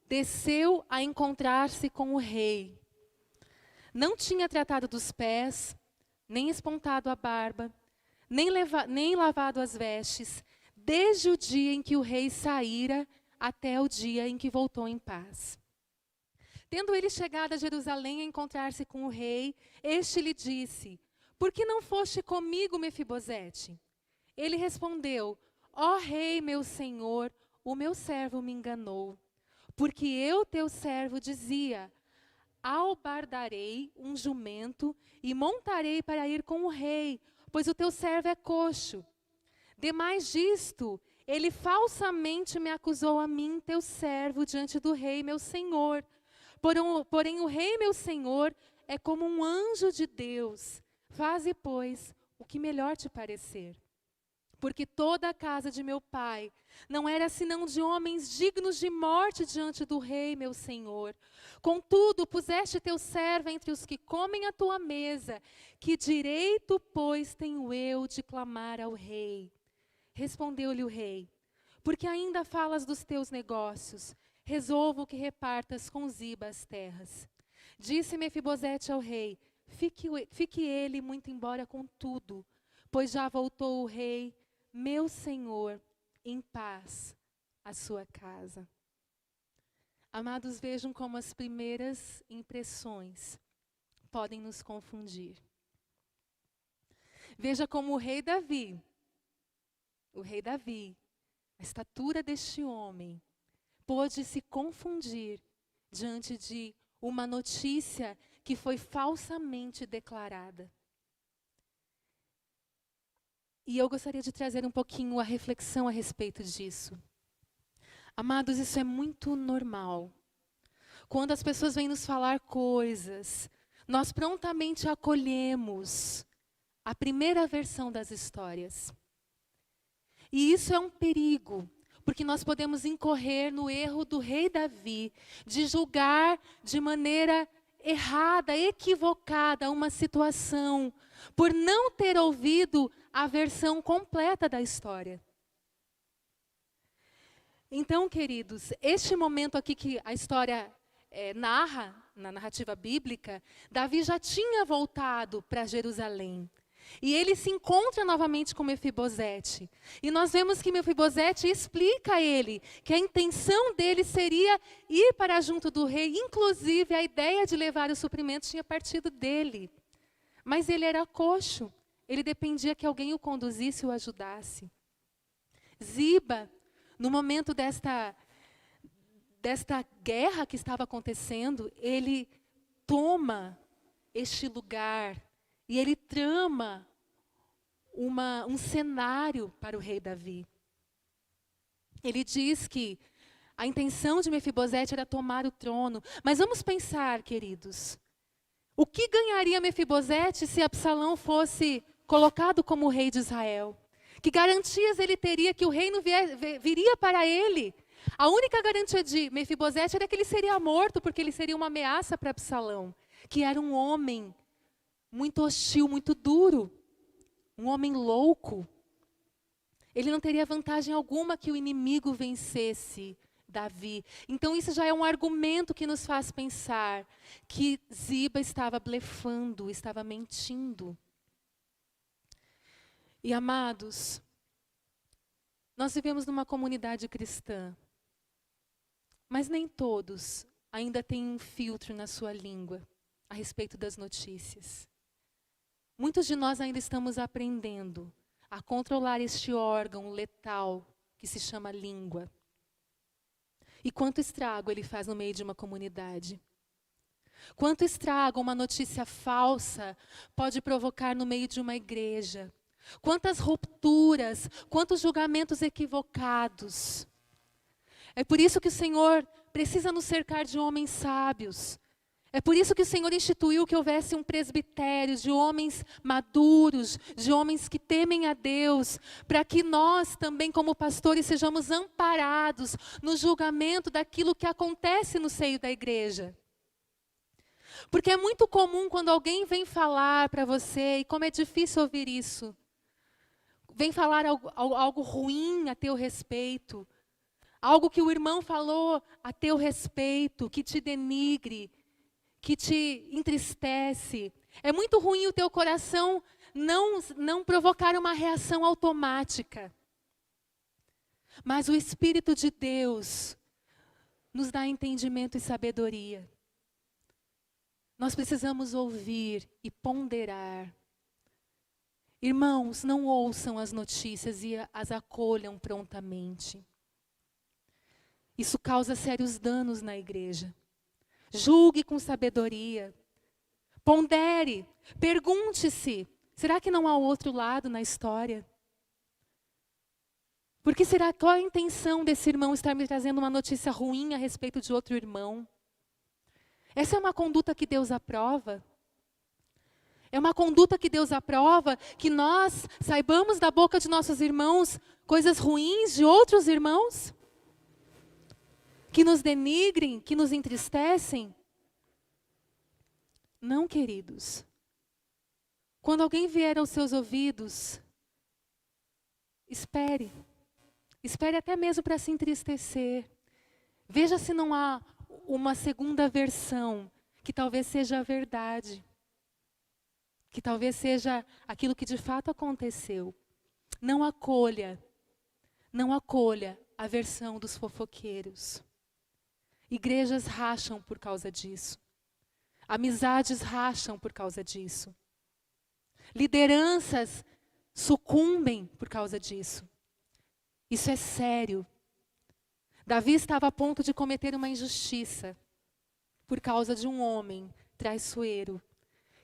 desceu a encontrar-se com o rei. Não tinha tratado dos pés, nem espontado a barba, nem lavado as vestes, desde o dia em que o rei saíra até o dia em que voltou em paz. Tendo ele chegado a Jerusalém a encontrar-se com o rei, este lhe disse: Por que não foste comigo, Mefibosete? Ele respondeu: Ó rei, meu senhor, o meu servo me enganou. Porque eu, teu servo, dizia: Albardarei um jumento e montarei para ir com o rei, pois o teu servo é coxo. Demais disto, ele falsamente me acusou a mim, teu servo, diante do rei, meu senhor. Porém, o rei, meu senhor, é como um anjo de Deus. Faze, pois, o que melhor te parecer. Porque toda a casa de meu pai não era senão de homens dignos de morte diante do rei, meu senhor. Contudo, puseste teu servo entre os que comem a tua mesa. Que direito, pois, tenho eu de clamar ao rei? Respondeu-lhe o rei: Porque ainda falas dos teus negócios, resolvo que repartas com Ziba as terras. Disse Mefibosete ao rei: Fique ele muito embora com tudo, pois já voltou o rei, meu senhor, em paz à sua casa. Amados, vejam como as primeiras impressões podem nos confundir. Veja como o rei Davi, a estatura deste homem, pôde se confundir diante de uma notícia que foi falsamente declarada. E eu gostaria de trazer um pouquinho a reflexão a respeito disso. Amados, isso é muito normal. Quando as pessoas vêm nos falar coisas, nós prontamente acolhemos a primeira versão das histórias. E isso é um perigo, porque nós podemos incorrer no erro do rei Davi, de julgar de maneira errada, equivocada uma situação, por não ter ouvido a versão completa da história. Então, queridos, este momento aqui que a história narra, na narrativa bíblica, Davi já tinha voltado para Jerusalém. E ele se encontra novamente com Mefibosete. E nós vemos que Mefibosete explica a ele que a intenção dele seria ir para junto do rei. Inclusive, a ideia de levar os suprimentos tinha partido dele. Mas ele era coxo. Ele dependia que alguém o conduzisse e o ajudasse. Ziba, no momento desta guerra que estava acontecendo, ele toma este lugar e ele trama um cenário para o rei Davi. Ele diz que a intenção de Mefibosete era tomar o trono. Mas vamos pensar, queridos, o que ganharia Mefibosete se Absalão fosse colocado como rei de Israel? Que garantias ele teria que o reino viria para ele? A única garantia de Mefibosete era que ele seria morto, porque ele seria uma ameaça para Absalão, que era um homem muito hostil, muito duro, um homem louco. Ele não teria vantagem alguma que o inimigo vencesse Davi. Então isso já é um argumento que nos faz pensar que Ziba estava blefando, estava mentindo. E amados, nós vivemos numa comunidade cristã, mas nem todos ainda têm um filtro na sua língua a respeito das notícias. Muitos de nós ainda estamos aprendendo a controlar este órgão letal que se chama língua. E quanto estrago ele faz no meio de uma comunidade. Quanto estrago uma notícia falsa pode provocar no meio de uma igreja. Quantas rupturas, quantos julgamentos equivocados. É por isso que o Senhor precisa nos cercar de homens sábios. É por isso que o Senhor instituiu que houvesse um presbitério de homens maduros, de homens que temem a Deus, para que nós também, como pastores, sejamos amparados no julgamento daquilo que acontece no seio da igreja. Porque é muito comum quando alguém vem falar para você, e como é difícil ouvir isso, vem falar algo ruim a teu respeito, algo que o irmão falou a teu respeito, que te denigre, que te entristece. É muito ruim o teu coração não provocar uma reação automática. Mas o Espírito de Deus nos dá entendimento e sabedoria. Nós precisamos ouvir e ponderar. Irmãos, não ouçam as notícias e as acolham prontamente. Isso causa sérios danos na igreja. Julgue com sabedoria. Pondere. Pergunte-se, será que não há outro lado na história? Porque será qual a intenção desse irmão estar me trazendo uma notícia ruim a respeito de outro irmão? Essa é uma conduta que Deus aprova? É uma conduta que Deus aprova que nós saibamos da boca de nossos irmãos coisas ruins de outros irmãos? Que nos denigrem, que nos entristecem? Não, queridos. Quando alguém vier aos seus ouvidos, espere. Espere até mesmo para se entristecer. Veja se não há uma segunda versão, que talvez seja a verdade. Que talvez seja aquilo que de fato aconteceu. Não acolha a versão dos fofoqueiros. Igrejas racham por causa disso. Amizades racham por causa disso. Lideranças sucumbem por causa disso. Isso é sério. Davi estava a ponto de cometer uma injustiça por causa de um homem traiçoeiro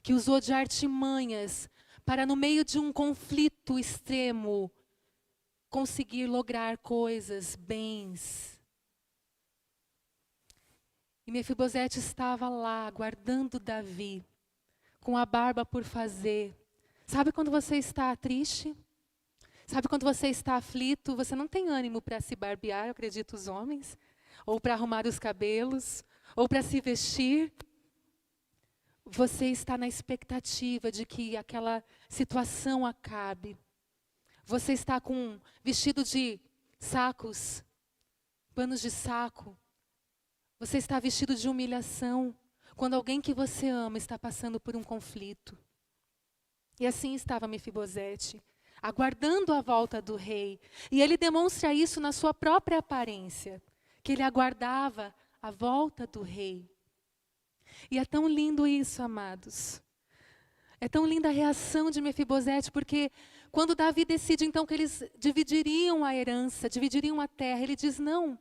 que usou de artimanhas para, no meio de um conflito extremo, conseguir lograr coisas, bens. E Mefibosete estava lá, guardando Davi, com a barba por fazer. Sabe quando você está triste? Sabe quando você está aflito? Você não tem ânimo para se barbear, eu acredito, os homens. Ou para arrumar os cabelos. Ou para se vestir. Você está na expectativa de que aquela situação acabe. Você está com vestido de sacos, panos de saco. Você está vestido de humilhação quando alguém que você ama está passando por um conflito. E assim estava Mefibosete, aguardando a volta do rei. E ele demonstra isso na sua própria aparência, que ele aguardava a volta do rei. E é tão lindo isso, amados. É tão linda a reação de Mefibosete, porque quando Davi decide então que eles dividiriam a herança, dividiriam a terra, ele diz: não,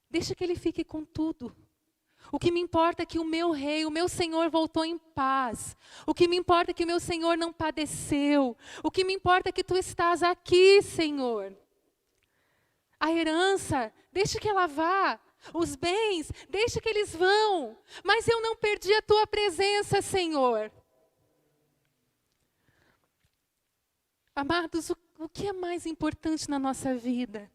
deixa que ele fique com tudo. O que me importa é que o meu rei, o meu Senhor voltou em paz. O que me importa é que o meu Senhor não padeceu. O que me importa é que tu estás aqui, Senhor. A herança, deixa que ela vá. Os bens, deixa que eles vão. Mas eu não perdi a tua presença, Senhor. Amados, o que é mais importante na nossa vida?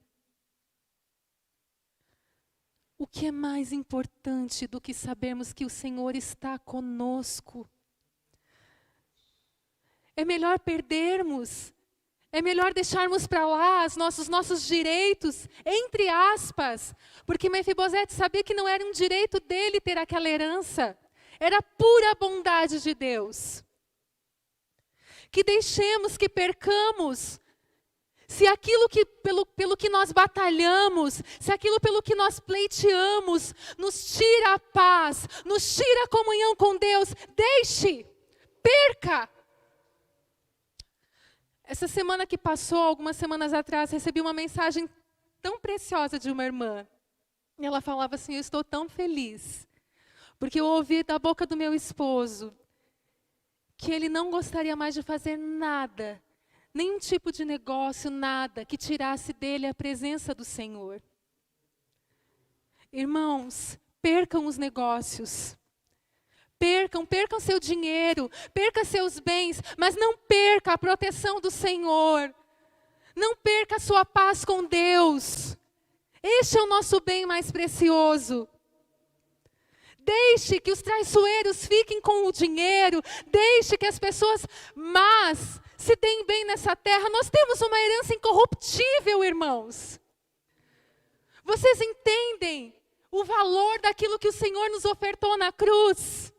O que é mais importante do que sabermos que o Senhor está conosco? É melhor perdermos, é melhor deixarmos para lá os nossos direitos, entre aspas, porque Mefibosete sabia que não era um direito dele ter aquela herança, era pura bondade de Deus. Que deixemos, que percamos. Se aquilo que, pelo que nós batalhamos, se aquilo pelo que nós pleiteamos, nos tira a paz, nos tira a comunhão com Deus, deixe, perca. Essa semana que passou, algumas semanas atrás, recebi uma mensagem tão preciosa de uma irmã. E ela falava assim: eu estou tão feliz, porque eu ouvi da boca do meu esposo que ele não gostaria mais de fazer nada, nenhum tipo de negócio, nada que tirasse dele a presença do Senhor. Irmãos, percam os negócios. Percam seu dinheiro, perca seus bens, mas não perca a proteção do Senhor. Não perca a sua paz com Deus. Este é o nosso bem mais precioso. Deixe que os traiçoeiros fiquem com o dinheiro. Deixe que as pessoas más se deem bem nessa terra. Nós temos uma herança incorruptível, irmãos. Vocês entendem o valor daquilo que o Senhor nos ofertou na cruz?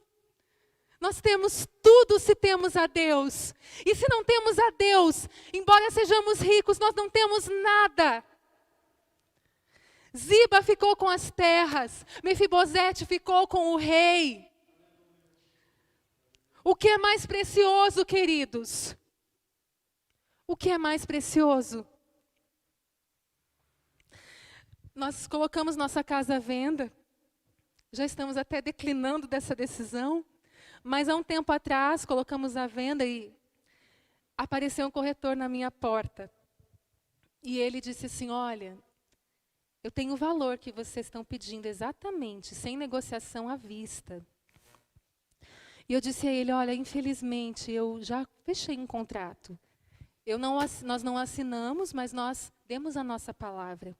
Nós temos tudo se temos a Deus. E se não temos a Deus, embora sejamos ricos, nós não temos nada. Ziba ficou com as terras, Mefibosete ficou com o rei. O que é mais precioso, queridos? O que é mais precioso? Nós colocamos nossa casa à venda, já estamos até declinando dessa decisão, mas há um tempo atrás colocamos à venda e apareceu um corretor na minha porta. E ele disse assim: olha, eu tenho o valor que vocês estão pedindo exatamente, sem negociação à vista. E eu disse a ele: olha, infelizmente eu já fechei um contrato. Nós não assinamos, mas nós demos a nossa palavra.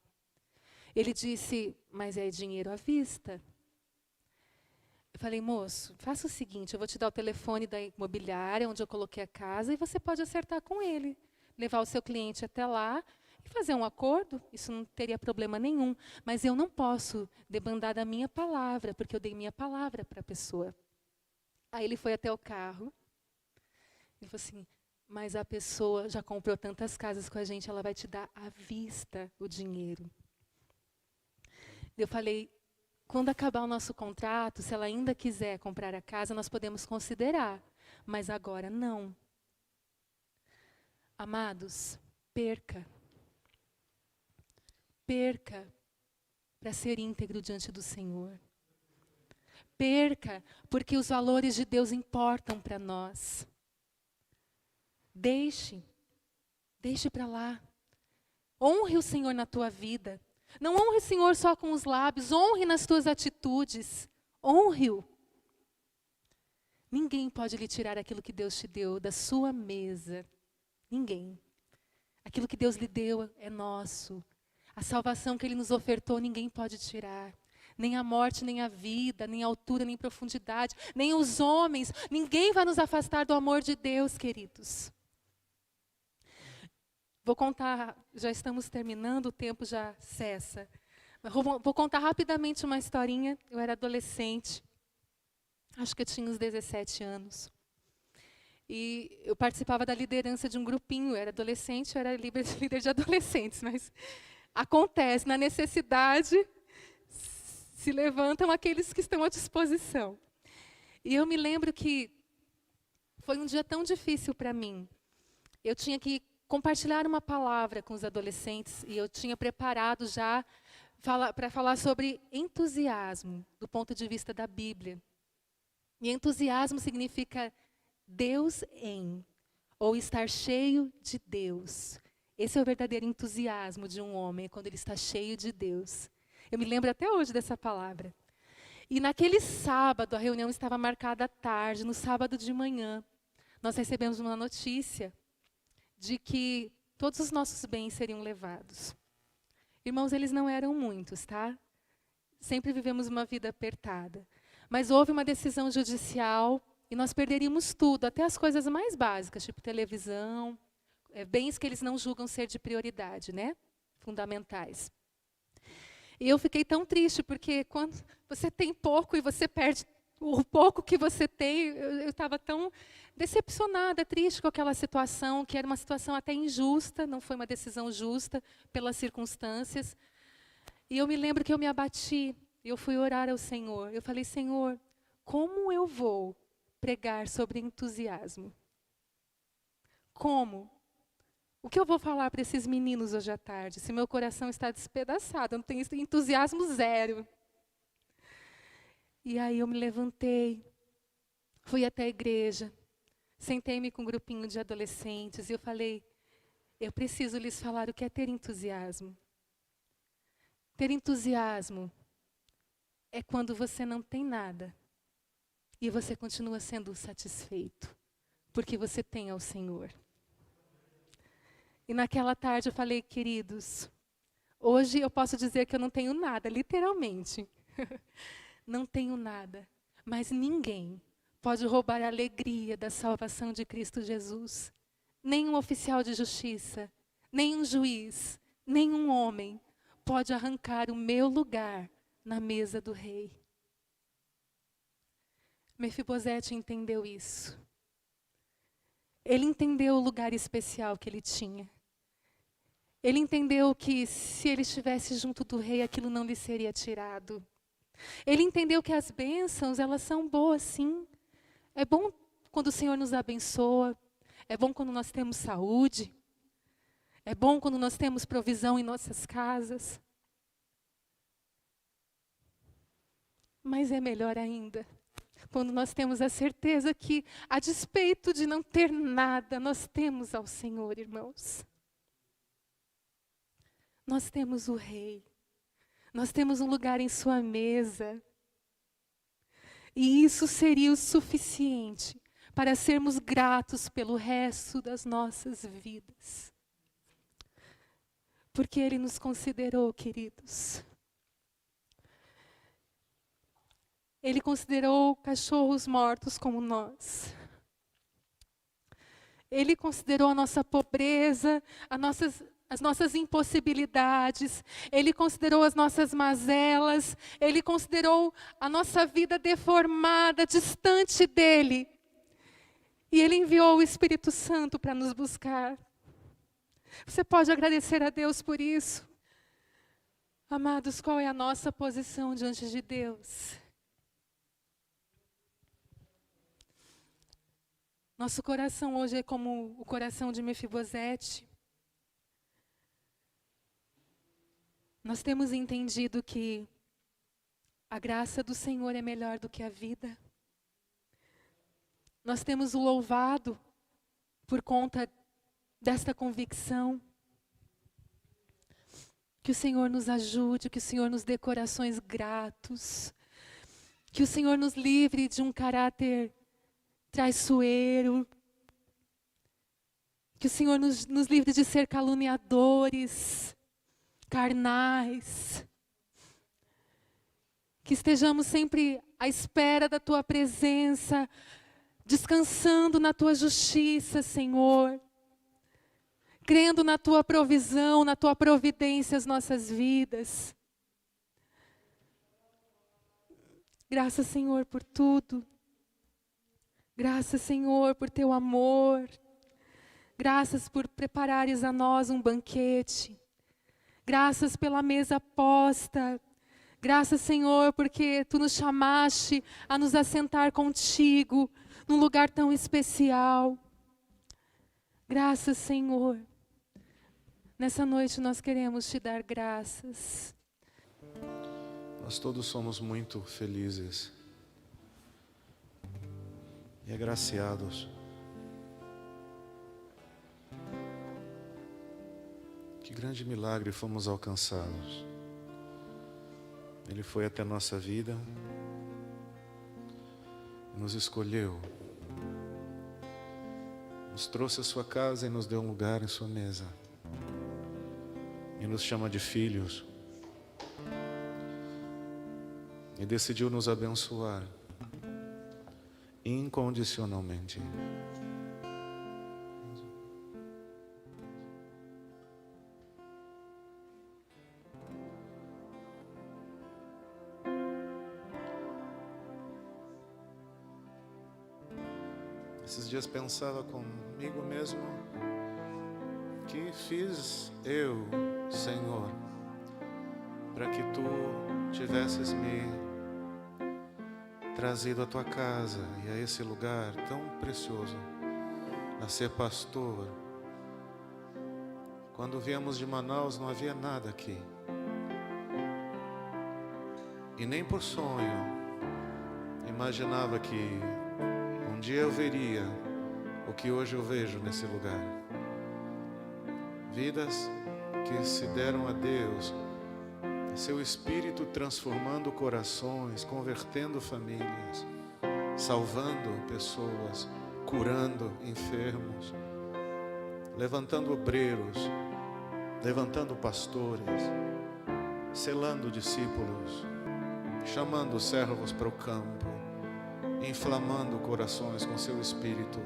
Ele disse: mas é dinheiro à vista. Eu falei: moço, faça o seguinte, eu vou te dar o telefone da imobiliária onde eu coloquei a casa e você pode acertar com ele. Levar o seu cliente até lá e fazer um acordo, isso não teria problema nenhum. Mas eu não posso debandar da minha palavra, porque eu dei minha palavra para a pessoa. Aí ele foi até o carro. Ele falou assim: mas a pessoa já comprou tantas casas com a gente, ela vai te dar à vista o dinheiro. Eu falei: quando acabar o nosso contrato, se ela ainda quiser comprar a casa, nós podemos considerar. Mas agora não. Amados, perca. Perca para ser íntegro diante do Senhor. Perca, porque os valores de Deus importam para nós. Deixe para lá. Honre o Senhor na tua vida. Não honre o Senhor só com os lábios, honre nas tuas atitudes. Honre-o. Ninguém pode lhe tirar aquilo que Deus te deu da sua mesa. Ninguém. Aquilo que Deus lhe deu é nosso. A salvação que Ele nos ofertou, ninguém pode tirar. Nem a morte, nem a vida, nem a altura, nem a profundidade, nem os homens. Ninguém vai nos afastar do amor de Deus, queridos. Vou contar, já estamos terminando, o tempo já cessa. Vou contar rapidamente uma historinha. Eu era adolescente, acho que eu tinha uns 17 anos. E eu participava da liderança de um grupinho. Eu era adolescente, eu era líder de adolescentes, mas acontece, na necessidade se levantam aqueles que estão à disposição. E eu me lembro que foi um dia tão difícil para mim. Eu tinha que compartilhar uma palavra com os adolescentes e eu tinha preparado já para falar sobre entusiasmo, do ponto de vista da Bíblia. E entusiasmo significa Deus em, ou estar cheio de Deus. Esse é o verdadeiro entusiasmo de um homem, quando ele está cheio de Deus. Eu me lembro até hoje dessa palavra. E naquele sábado, a reunião estava marcada à tarde, no sábado de manhã, nós recebemos uma notícia de que todos os nossos bens seriam levados. Irmãos, eles não eram muitos, tá? Sempre vivemos uma vida apertada. Mas houve uma decisão judicial e nós perderíamos tudo, até as coisas mais básicas, tipo televisão, bens que eles não julgam ser de prioridade, né? Fundamentais. E eu fiquei tão triste, porque quando você tem pouco e você perde o pouco que você tem, eu estava tão decepcionada, triste com aquela situação, que era uma situação até injusta, não foi uma decisão justa pelas circunstâncias. E eu me lembro que eu me abati, eu fui orar ao Senhor. Eu falei, Senhor, como eu vou pregar sobre entusiasmo? Como? O que eu vou falar para esses meninos hoje à tarde, se meu coração está despedaçado, eu não tenho entusiasmo zero? E aí eu me levantei, fui até a igreja, sentei-me com um grupinho de adolescentes e eu falei, eu preciso lhes falar o que é ter entusiasmo. Ter entusiasmo é quando você não tem nada e você continua sendo satisfeito, porque você tem ao Senhor. E naquela tarde eu falei, queridos, hoje eu posso dizer que eu não tenho nada, literalmente. Não tenho nada, mas ninguém pode roubar a alegria da salvação de Cristo Jesus. Nem um oficial de justiça, nem um juiz, nem um homem pode arrancar o meu lugar na mesa do rei. Mefibosete entendeu isso. Ele entendeu o lugar especial que ele tinha. Ele entendeu que se ele estivesse junto do rei, aquilo não lhe seria tirado. Ele entendeu que as bênçãos, elas são boas, sim. É bom quando o Senhor nos abençoa. É bom quando nós temos saúde. É bom quando nós temos provisão em nossas casas. Mas é melhor ainda quando nós temos a certeza que, a despeito de não ter nada, nós temos ao Senhor, irmãos. Nós temos o Rei. Nós temos um lugar em sua mesa. E isso seria o suficiente para sermos gratos pelo resto das nossas vidas. Porque Ele nos considerou, queridos. Ele considerou cachorros mortos como nós. Ele considerou a nossa pobreza, as nossas impossibilidades. Ele considerou as nossas mazelas. Ele considerou a nossa vida deformada, distante dEle. E Ele enviou o Espírito Santo para nos buscar. Você pode agradecer a Deus por isso? Amados, qual é a nossa posição diante de Deus? Nosso coração hoje é como o coração de Mefibosete. Nós temos entendido que a graça do Senhor é melhor do que a vida. Nós temos o louvado por conta desta convicção. Que o Senhor nos ajude, que o Senhor nos dê corações gratos. Que o Senhor nos livre de um caráter traiçoeiro. Que o Senhor nos livre de ser caluniadores, carnais. Que estejamos sempre à espera da Tua presença, descansando na Tua justiça, Senhor. Crendo na Tua provisão, na Tua providência às nossas vidas. Graças, Senhor, por tudo. Graças, Senhor, por Teu amor. Graças por preparares a nós um banquete. Graças pela mesa posta. Graças, Senhor, porque Tu nos chamaste a nos assentar contigo num lugar tão especial. Graças, Senhor. Nessa noite nós queremos Te dar graças. Nós todos somos muito felizes e agraciados. Que grande milagre fomos alcançados. Ele foi até a nossa vida, nos escolheu, nos trouxe à sua casa e nos deu um lugar em sua mesa. E nos chama de filhos. E decidiu nos abençoar incondicionalmente. Esses dias pensava comigo mesmo, que fiz eu, Senhor, para que Tu tivesses me trazido à Tua casa e a esse lugar tão precioso, a ser pastor. Quando viemos de Manaus não havia nada aqui, e nem por sonho imaginava que um dia eu veria o que hoje eu vejo nesse lugar. Vidas que se deram a Deus, Seu Espírito transformando corações, convertendo famílias, salvando pessoas, curando enfermos, levantando obreiros, levantando pastores, selando discípulos, chamando servos para o campo, inflamando corações com Seu Espírito.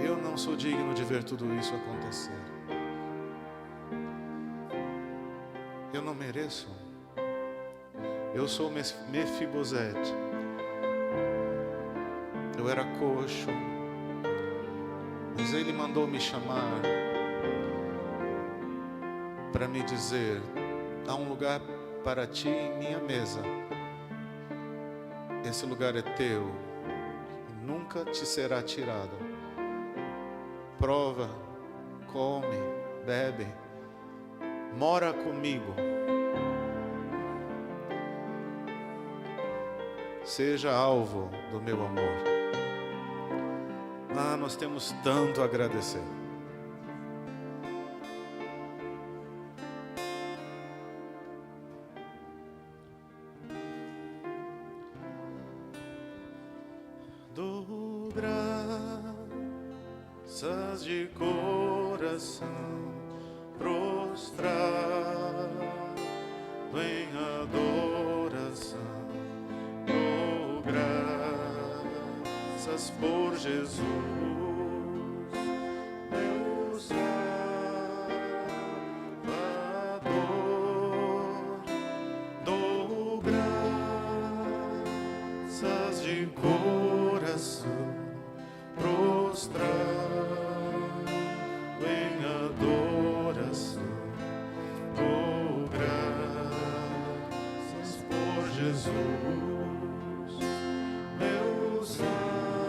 Eu não sou digno de ver tudo isso acontecer. Eu não mereço. Eu sou Mefibosete. Eu era coxo, mas Ele mandou me chamar para me dizer: há um lugar para ti em minha mesa. Esse lugar é teu, nunca te será tirado. Prova, come, bebe, mora comigo. Seja alvo do meu amor. Nós temos tanto a agradecer. Dou graças de coração, prostrado em adoração. Dou graças por Jesus, meu Salvador. Dou graças de coração, prostrado em adoração. Dou graças por Jesus, meu Salvador.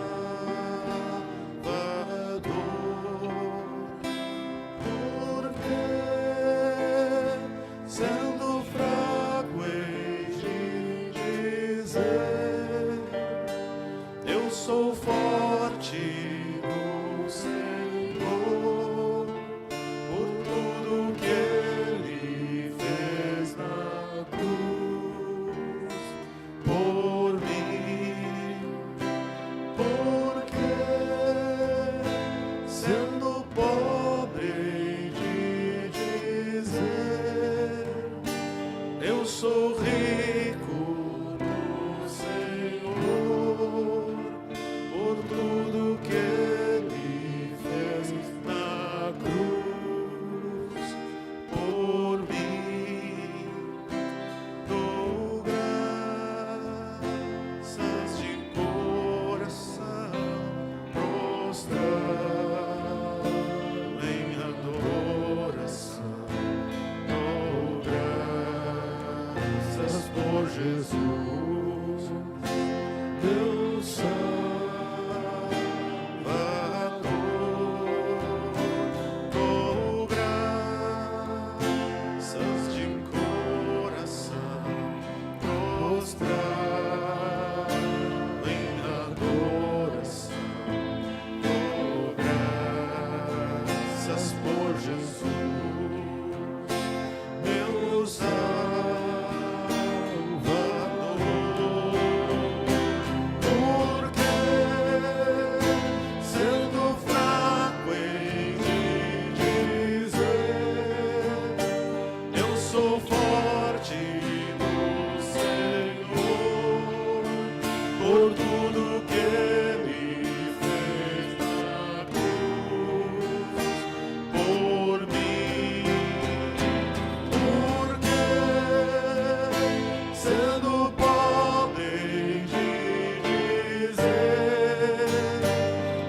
sou rico no Senhor, por tudo que Ele fez na cruz por mim. Dou graças de coração, prostrado em adoração. Dou graças por Jesus, meu Salvador. Dou graças de coração, prostrado em adoração. Dou graças por Jesus, meu Salvador. Porque sendo fraco em te dizer, eu sou forte no Senhor, por tudo que Ele fez na cruz por mim. Porque sendo pobre de dizer,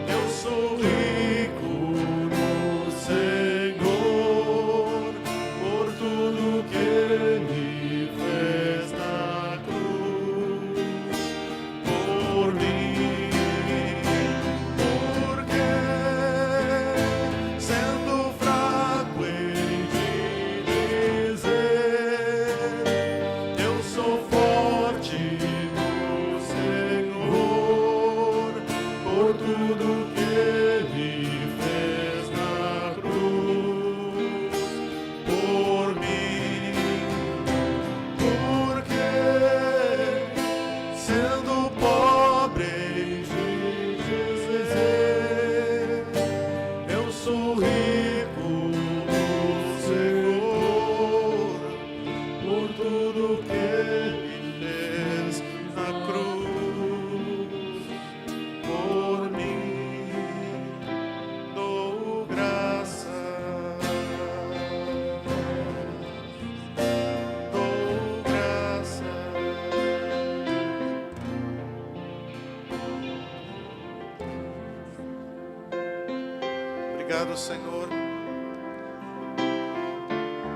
eu sou rico no Senhor, por tudo que Ele fez na cruz por mim. Porque sendo fraco em te dizer, eu sou forte no Senhor, por tudo que Ele fez na cruz por mim. Porque sendo pobre de dizer, eu sou rico no Senhor, por tudo que Ele fez na cruz por mim. Dou graças, dou graças. Obrigado, Senhor.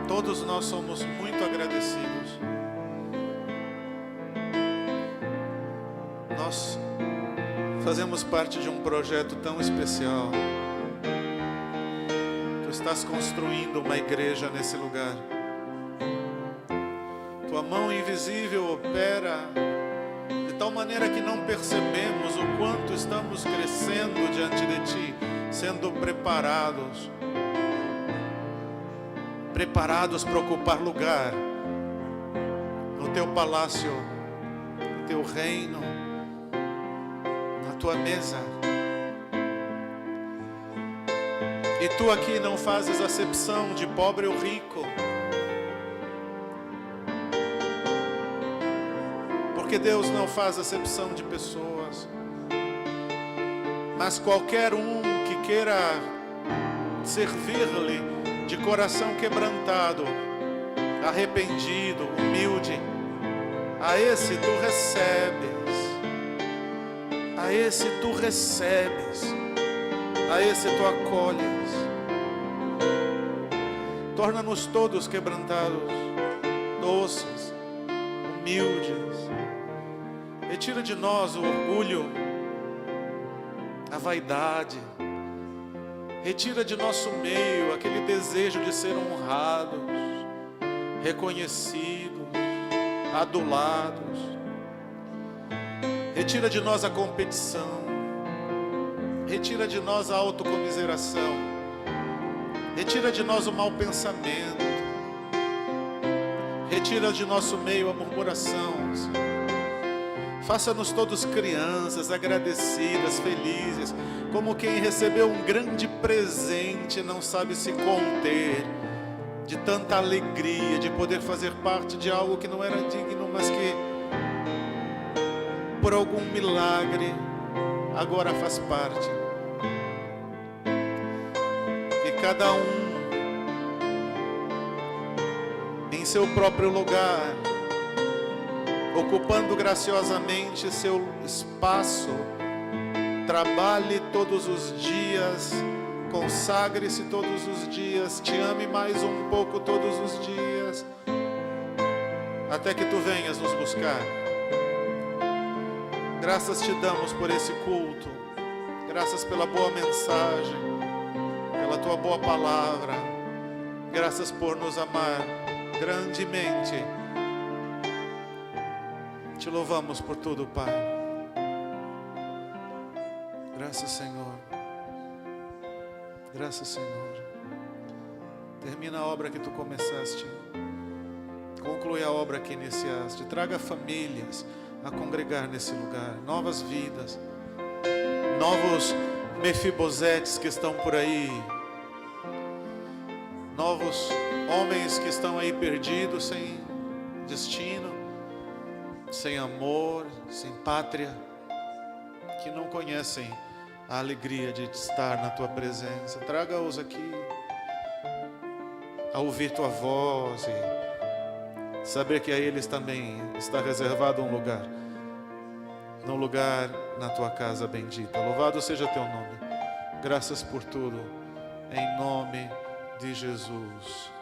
Todos nós somos muito agradecidos. Nós fazemos parte de um projeto tão especial. Tu estás construindo uma igreja nesse lugar. Tua mão invisível opera de tal maneira que não percebemos o quanto estamos crescendo diante de Ti, sendo preparados para ocupar lugar no Teu palácio, no Teu reino, na Tua mesa. E Tu aqui não fazes acepção de pobre ou rico, porque Deus não faz acepção de pessoas, mas qualquer um que queira servir-lhe de coração quebrantado, arrependido, humilde, a esse Tu recebes, a esse Tu recebes, a esse Tu acolhes. Torna-nos todos quebrantados, doces, humildes. Retira de nós o orgulho, a vaidade. Retira de nosso meio aquele desejo de ser honrados, reconhecidos, adulados. Retira de nós a competição. Retira de nós a autocomiseração. Retira de nós o mau pensamento. Retira de nosso meio a murmuração, Senhor. Faça-nos todos crianças, agradecidas, felizes, como quem recebeu um grande presente e não sabe se conter, de tanta alegria de poder fazer parte de algo que não era digno, mas que por algum milagre agora faz parte. Que cada um em seu próprio lugar, ocupando graciosamente seu espaço, trabalhe todos os dias, consagre-se todos os dias, te ame mais um pouco todos os dias, até que tu venhas nos buscar. Graças te damos por esse culto, graças pela boa mensagem, pela tua boa palavra, graças por nos amar grandemente. Te louvamos por tudo, Pai. Graças, Senhor. Graças, Senhor. Termina a obra que tu começaste. Conclui a obra que iniciaste. Traga famílias a congregar nesse lugar. Novas vidas. Novos Mefibosetes que estão por aí. Novos homens que estão aí perdidos, sem destino, sem amor, sem pátria, que não conhecem a alegria de estar na tua presença. Traga-os aqui a ouvir tua voz e saber que a eles também está reservado um lugar, num lugar na tua casa bendita. Louvado seja teu nome. Graças por tudo, em nome de Jesus.